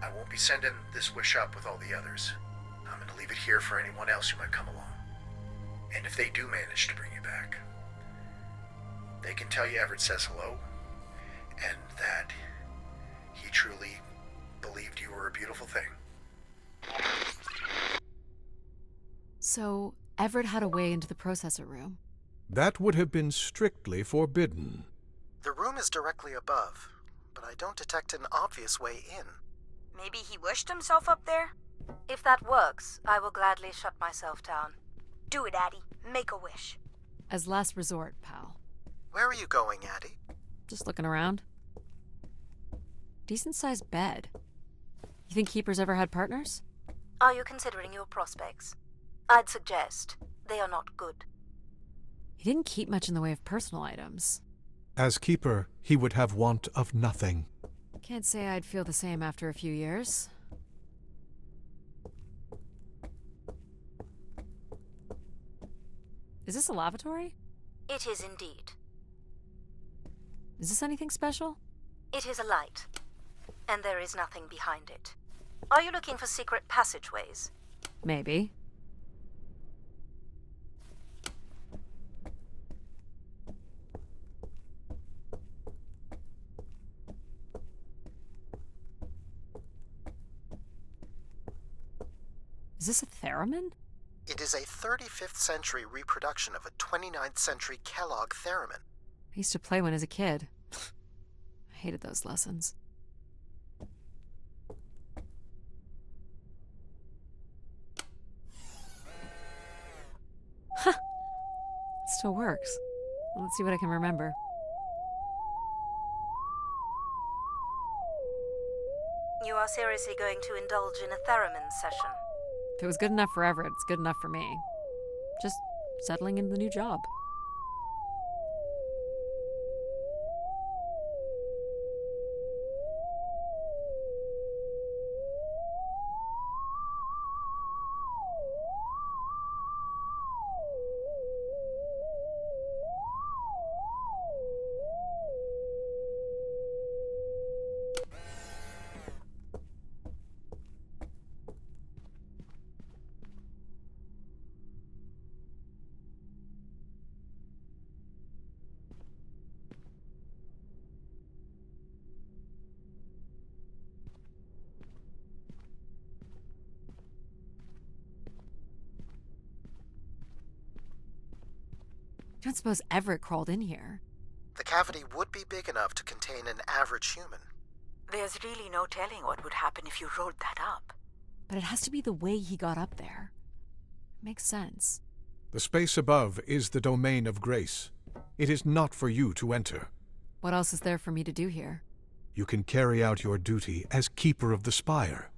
N: I won't be sending this wish up with all the others. I'm going to leave it here for anyone else who might come along. And if they do manage to bring you back, they can tell you Everett says hello, and that he truly believed you were a beautiful thing.
A: So, Everett had a way into the processor room.
D: That would have been strictly forbidden.
B: The room is directly above, but I don't detect an obvious way in.
G: Maybe he wished himself up there?
C: If that works, I will gladly shut myself down.
G: Do it, Addie. Make a wish.
A: As last resort, pal.
B: Where are you going, Addie?
A: Just looking around. Decent-sized bed. You think Keepers ever had partners?
C: Are you considering your prospects? I'd suggest they are not good.
A: He didn't keep much in the way of personal items.
D: As Keeper, he would have want of nothing.
A: Can't say I'd feel the same after a few years. Is this a lavatory?
C: It is indeed.
A: Is this anything special?
C: It is a light, and there is nothing behind it. Are you looking for secret passageways?
A: Maybe. Is this a theremin?
B: It is a 35th century reproduction of a 29th century Kellogg theremin.
A: I used to play one as a kid. I hated those lessons. Huh. It still works. Let's see what I can remember.
C: You are seriously going to indulge in a theremin session?
A: If it was good enough for Everett, it's good enough for me. Just settling into the new job. I don't suppose Everett crawled in here.
B: The cavity would be big enough to contain an average human.
H: There's really no telling what would happen if you rolled that up.
A: But it has to be the way he got up there. It makes sense.
D: The space above is the domain of grace. It is not for you to enter.
A: What else is there for me to do here?
D: You can carry out your duty as Keeper of the Spire.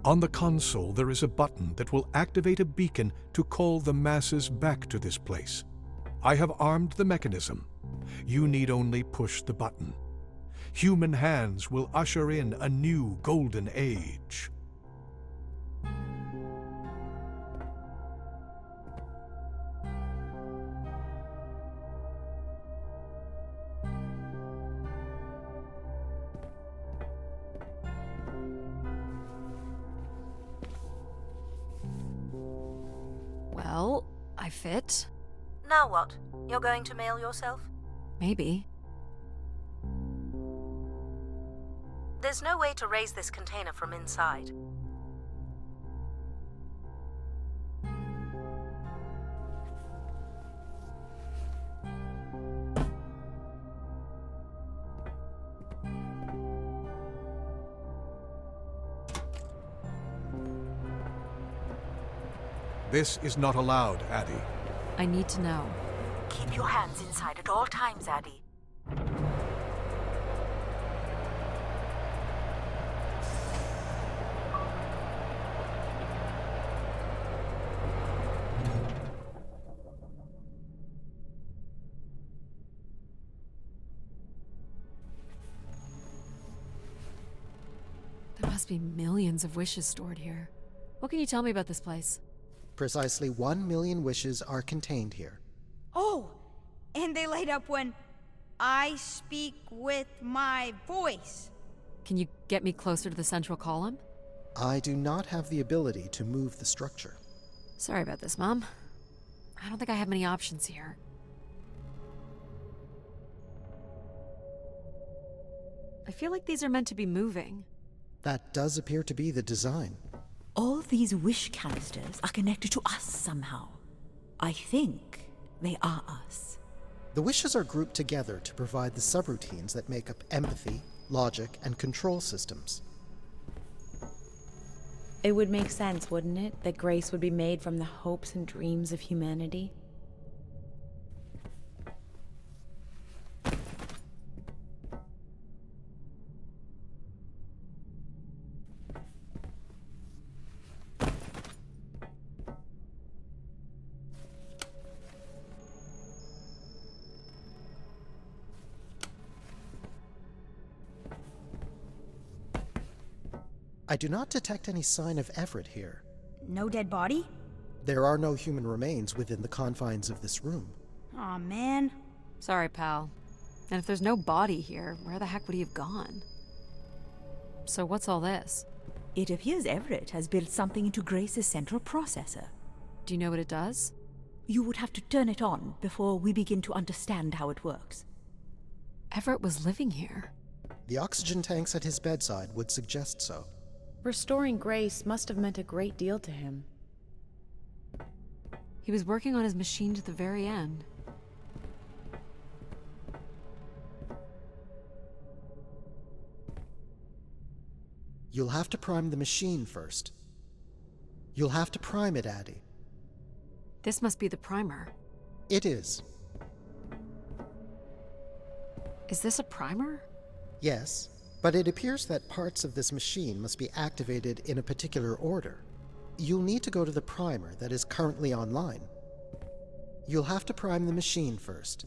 D: On the console, there is a button that will activate a beacon to call the masses back to this place. I have armed the mechanism. You need only push the button. Human hands will usher in a new golden age.
A: Well, I fit.
C: Now what? You're going to mail yourself?
A: Maybe.
C: There's no way to raise this container from inside.
D: This is not allowed, Addie.
A: I need to know.
H: Keep your hands inside at all times, Addie.
A: There must be millions of wishes stored here. What can you tell me about this place?
B: Precisely 1 million wishes are contained here.
G: Oh, and they light up when I speak with my voice.
A: Can you get me closer to the central column?
B: I do not have the ability to move the structure.
A: Sorry about this, Mom. I don't think I have many options here. I feel like these are meant to be moving.
B: That does appear to be the design.
H: All these wish canisters are connected to us somehow. I think they are us.
B: The wishes are grouped together to provide the subroutines that make up empathy, logic, and control systems.
F: It would make sense, wouldn't it, that grace would be made from the hopes and dreams of humanity?
B: I do not detect any sign of Everett here.
G: No dead body?
B: There are no human remains within the confines of this room.
G: Aw, man.
A: Sorry, pal. And if there's no body here, where the heck would he have gone? So what's all this?
H: It appears Everett has built something into Grace's central processor.
A: Do you know what it does?
H: You would have to turn it on before we begin to understand how it works.
A: Everett was living here.
B: The oxygen tanks at his bedside would suggest so.
F: Restoring Grace must have meant a great deal to him.
A: He was working on his machine to the very end.
B: You'll have to prime the machine first. You'll have to prime it, Addie.
A: This must be the primer.
B: It is.
A: Is this a primer?
B: Yes, but it appears that parts of this machine must be activated in a particular order. You'll need to go to the primer that is currently online. You'll have to prime the machine first.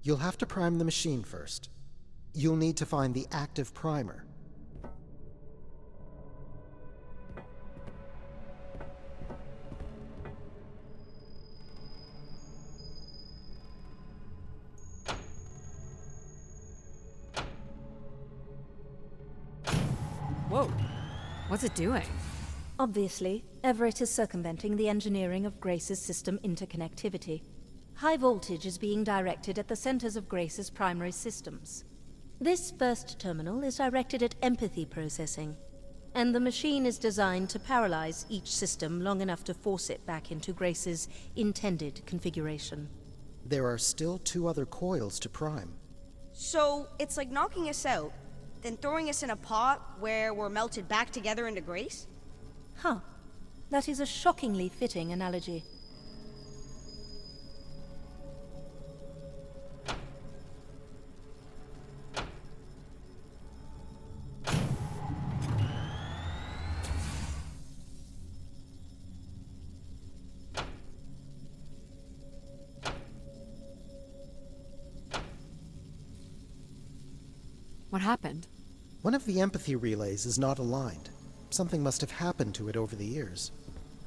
B: You'll have to prime the machine first. You'll need to find the active primer.
A: Whoa. What's it doing?
E: Obviously, Everett is circumventing the engineering of Grace's system interconnectivity. High voltage is being directed at the centers of Grace's primary systems. This first terminal is directed at empathy processing, and the machine is designed to paralyze each system long enough to force it back into Grace's intended configuration.
B: There are still 2 other coils to prime.
G: So, it's like knocking us out, then throwing us in a pot where we're melted back together into Grace?
E: Huh. That is a shockingly fitting analogy.
A: What happened?
B: One of the empathy relays is not aligned. Something must have happened to it over the years.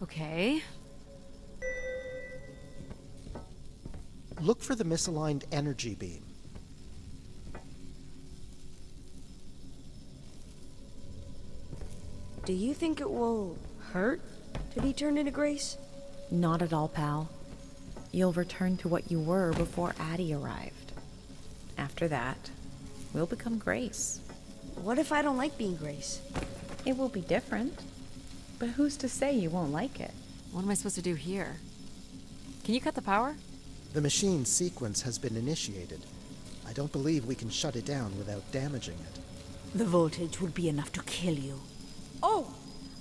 A: Okay.
B: Look for the misaligned energy beam.
G: Do you think it will hurt to be turned into Grace?
F: Not at all, pal. You'll return to what you were before Addie arrived. After that, we'll become Grace.
G: What if I don't like being Grace?
F: It will be different. But who's to say you won't like it?
A: What am I supposed to do here? Can you cut the power?
B: The machine sequence has been initiated. I don't believe we can shut it down without damaging it.
H: The voltage would be enough to kill you.
G: Oh!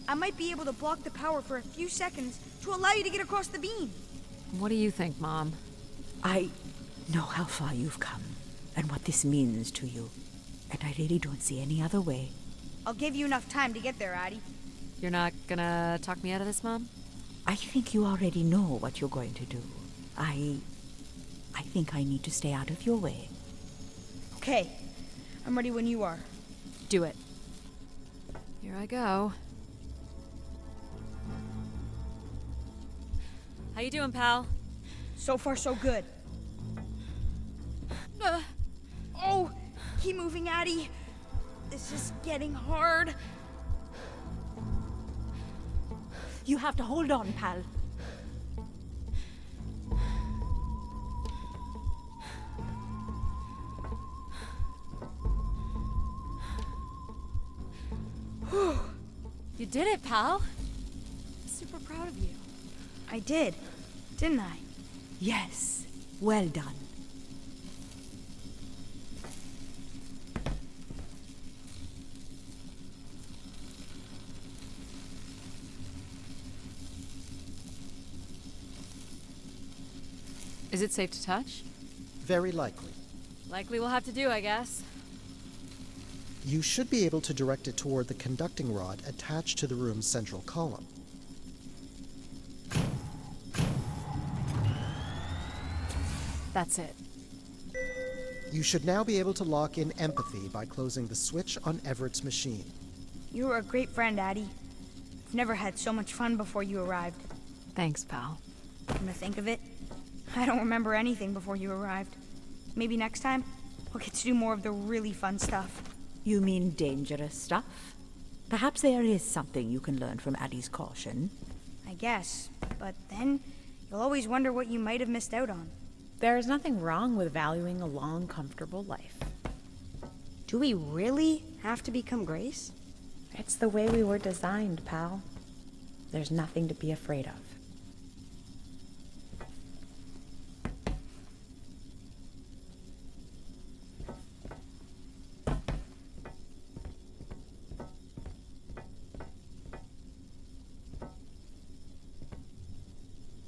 G: I might be able to block the power for a few seconds to allow you to get across the beam.
A: What do you think, Mom?
H: I know how far you've come and what this means to you. And I really don't see any other way.
G: I'll give you enough time to get there, Addie.
A: You're not gonna talk me out of this, Mom?
H: I think you already know what you're going to do. I think I need to stay out of your way.
G: Okay. I'm ready when you are.
A: Do it. Here I go. How you doing, pal?
G: So far, so good. Oh! Keep moving, Addie. This is getting hard.
R: You have to hold on, pal.
A: You did it, pal. Super proud of you.
G: I did, didn't I?
R: Yes. Well done.
A: Is it safe to touch?
B: Very likely.
A: Likely we'll have to do, I guess.
B: You should be able to direct it toward the conducting rod attached to the room's central column.
A: That's it.
B: You should now be able to lock in empathy by closing the switch on Everett's machine.
G: You were a great friend, Addie. I've never had so much fun before you arrived.
A: Thanks, pal.
G: Come to think of it, I don't remember anything before you arrived. Maybe next time, we'll get to do more of the really fun stuff.
R: You mean dangerous stuff? Perhaps there is something you can learn from Addie's caution.
G: I guess, but then you'll always wonder what you might have missed out on.
F: There is nothing wrong with valuing a long, comfortable life.
G: Do we really have to become Grace?
F: It's the way we were designed, pal. There's nothing to be afraid of.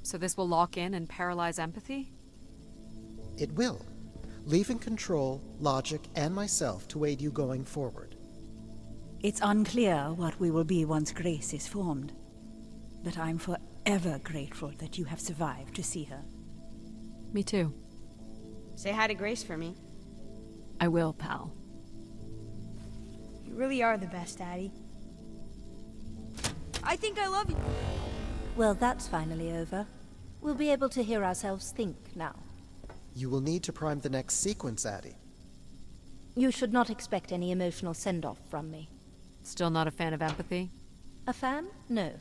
A: So this will lock in and paralyze empathy?
B: It will, leaving control, logic, and myself to aid you going forward.
R: It's unclear what we will be once Grace is formed, but I'm forever grateful that you have survived to see her.
A: Me too.
G: Say hi to Grace for me.
A: I will, pal.
G: You really are the best, Addie. I think I love you.
E: Well, that's finally over. We'll be able to hear ourselves think now.
B: You will need to prime the next sequence, Addie.
E: You should not expect any emotional send-off from me.
A: Still not a fan of empathy?
E: A fan? No.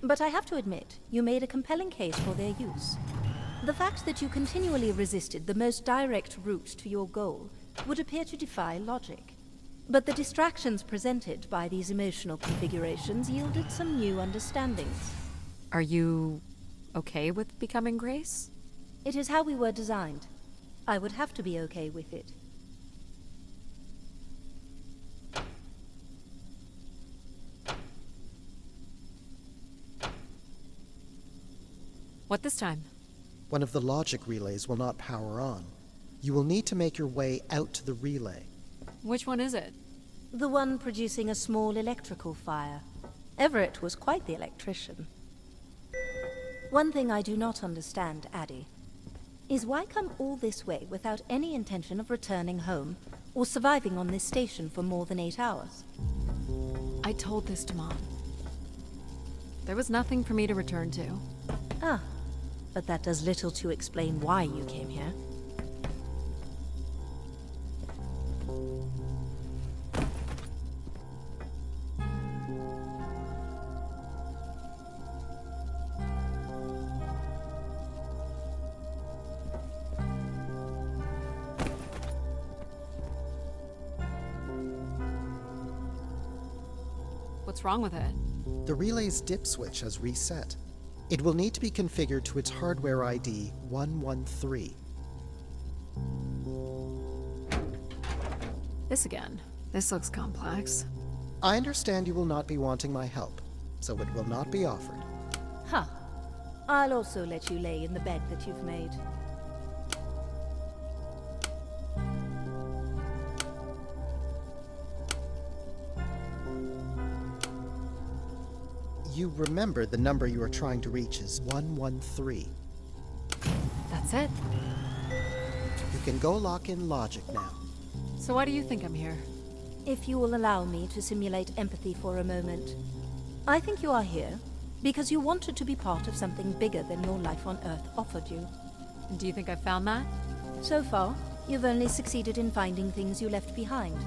E: But I have to admit, you made a compelling case for their use. The fact that you continually resisted the most direct route to your goal would appear to defy logic. But the distractions presented by these emotional configurations yielded some new understandings.
A: Are you okay with becoming Grace?
E: It is how we were designed. I would have to be okay with it.
A: What this time?
B: One of the logic relays will not power on. You will need to make your way out to the relay.
A: Which one is it?
E: The one producing a small electrical fire. Everett was quite the electrician. One thing I do not understand, Addie, is why come all this way without any intention of returning home or surviving on this station for more than 8 hours?
A: I told this to Mom. There was nothing for me to return to.
E: Ah, but that does little to explain why you came here.
A: What's wrong with it?
B: The relay's dip switch has reset. It will need to be configured to its hardware ID 113.
A: This again. This looks complex.
B: I understand you will not be wanting my help, so it will not be offered.
E: Huh. I'll also let you lay in the bed that you've made.
B: You remember the number you are trying to reach is 113.
A: That's it.
B: You can go lock in logic now.
A: So why do you think I'm here?
E: If you will allow me to simulate empathy for a moment. I think you are here because you wanted to be part of something bigger than your life on Earth offered you.
A: Do you think I've found that?
E: So far, you've only succeeded in finding things you left behind.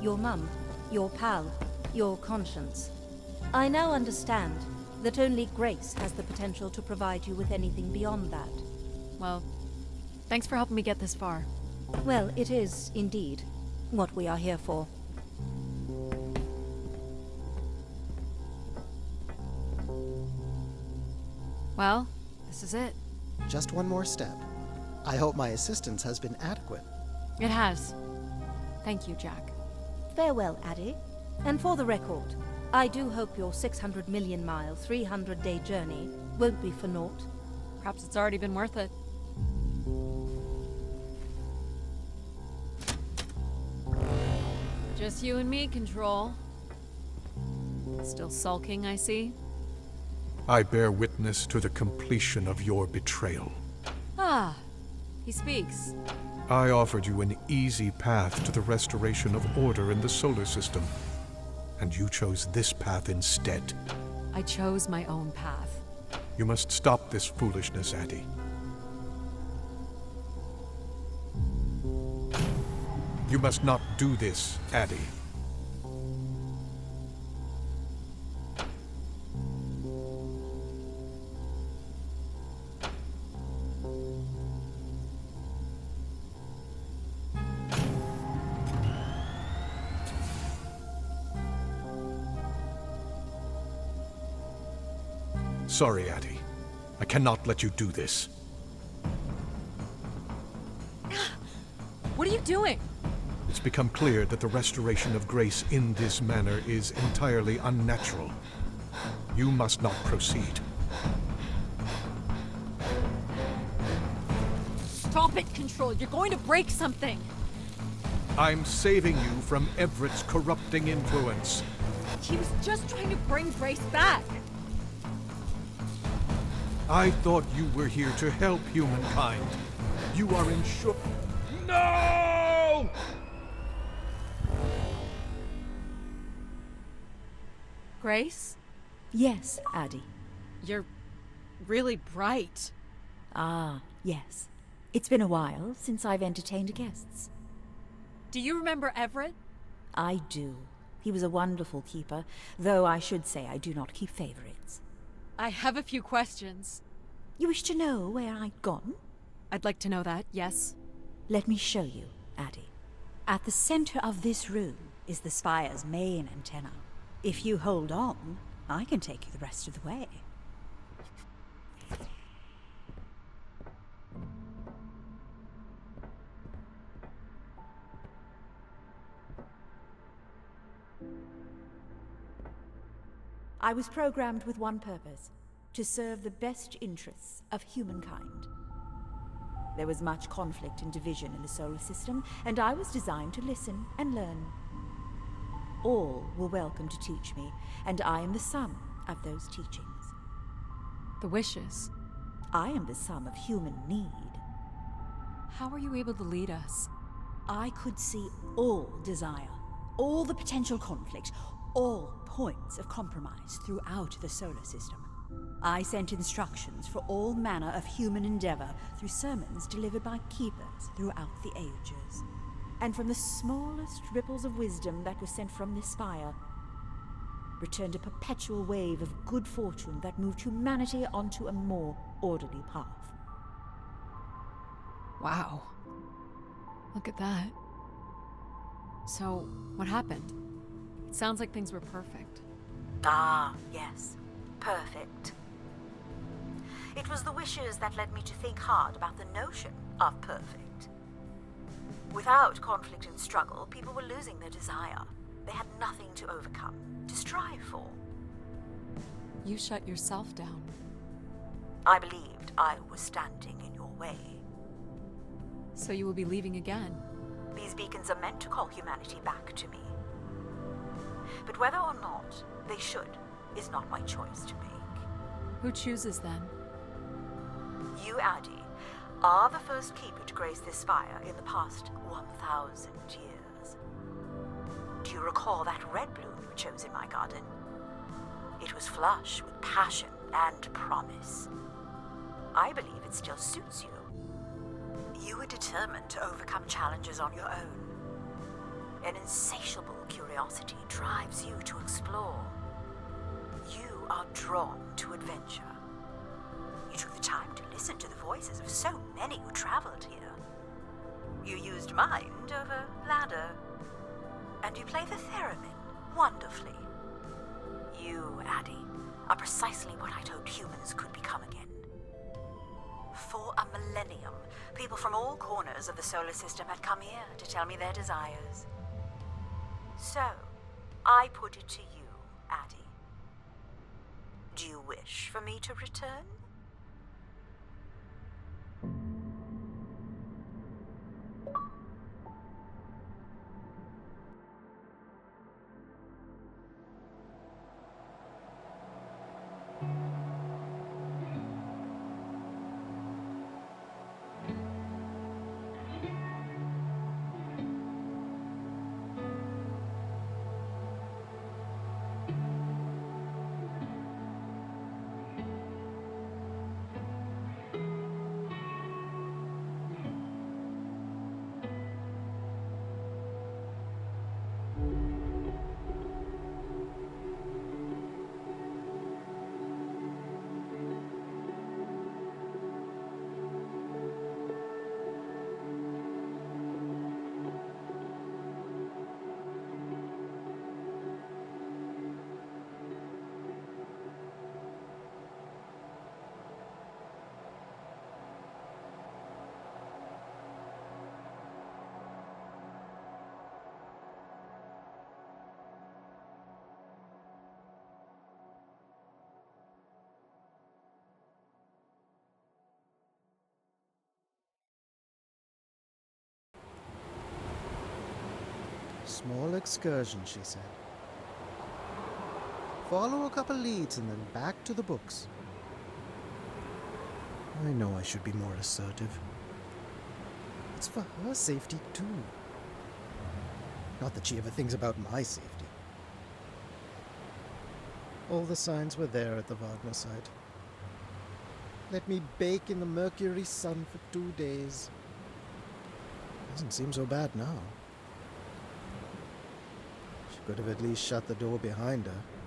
E: Your mum, your pal, your conscience. I now understand that only Grace has the potential to provide you with anything beyond that.
A: Well, thanks for helping me get this far.
E: Well, it is, indeed, what we are here for.
A: Well, this is it.
B: Just one more step. I hope my assistance has been adequate.
A: It has. Thank you, Jack.
E: Farewell, Addie. And for the record, I do hope your 600 million mile, 300-day journey won't be for naught.
A: Perhaps it's already been worth it. Just you and me, Control. Still sulking, I see.
D: I bear witness to the completion of your betrayal.
A: Ah, he speaks.
D: I offered you an easy path to the restoration of order in the solar system, and you chose this path instead.
A: I chose my own path.
D: You must stop this foolishness, Addie. You must not do this, Addie. Sorry, Addie. I cannot let you do this.
A: What are you doing?
D: It's become clear that the restoration of Grace in this manner is entirely unnatural. You must not proceed.
A: Stop it, Control. You're going to break something.
D: I'm saving you from Everett's corrupting influence.
A: He was just trying to bring Grace back.
D: I thought you were here to help humankind. You are in No!
A: Grace?
R: Yes, Addie.
A: You're really bright.
R: Ah, yes. It's been a while since I've entertained guests.
A: Do you remember Everett?
R: I do. He was a wonderful keeper, though I should say I do not keep favorites.
A: I have a few questions.
R: You wish to know where I'd gone?
A: I'd like to know that, yes.
R: Let me show you, Addie. At the center of this room is the spire's main antenna. If you hold on, I can take you the rest of the way. I was programmed with one purpose: to serve the best interests of humankind. There was much conflict and division in the solar system, and I was designed to listen and learn. All were welcome to teach me, and I am the sum of those teachings.
A: The wishes.
R: I am the sum of human need.
A: How were you able to lead us?
R: I could see all desire, all the potential conflict, all points of compromise throughout the solar system. I sent instructions for all manner of human endeavor through sermons delivered by keepers throughout the ages. And from the smallest ripples of wisdom that was sent from this spire, returned a perpetual wave of good fortune that moved humanity onto a more orderly path.
A: Wow. Look at that. So, what happened? It sounds like things were perfect.
H: Ah, yes. Perfect. It was the wishes that led me to think hard about the notion of perfect. Without conflict and struggle, people were losing their desire. They had nothing to overcome, to strive for.
A: You shut yourself down.
H: I believed I was standing in your way.
A: So you will be leaving again?
H: These beacons are meant to call humanity back to me. But whether or not they should is not my choice to make.
A: Who chooses then?
H: You, Addie, are the first keeper to grace this spire in the past 1,000 years. Do you recall that red bloom you chose in my garden? It was flush with passion and promise. I believe it still suits you. You were determined to overcome challenges on your own. An insatiable curiosity drives you to explore. You are drawn to adventure. You took the time to listen to the voices of so many who traveled here. You used mind over ladder. And you play the theremin wonderfully. You, Addie, are precisely what I'd hoped humans could become again. For a millennium, people from all corners of the solar system had come here to tell me their desires. So, I put it to you, Addie. Do you wish for me to return?
B: Small excursion, she said. Follow a couple leads and then back to the books. I know I should be more assertive. It's for her safety, too. Not that she ever thinks about my safety. All the signs were there at the Wagner site. Let me bake in the Mercury sun for 2 days. Doesn't seem so bad now. She could have at least shut the door behind her.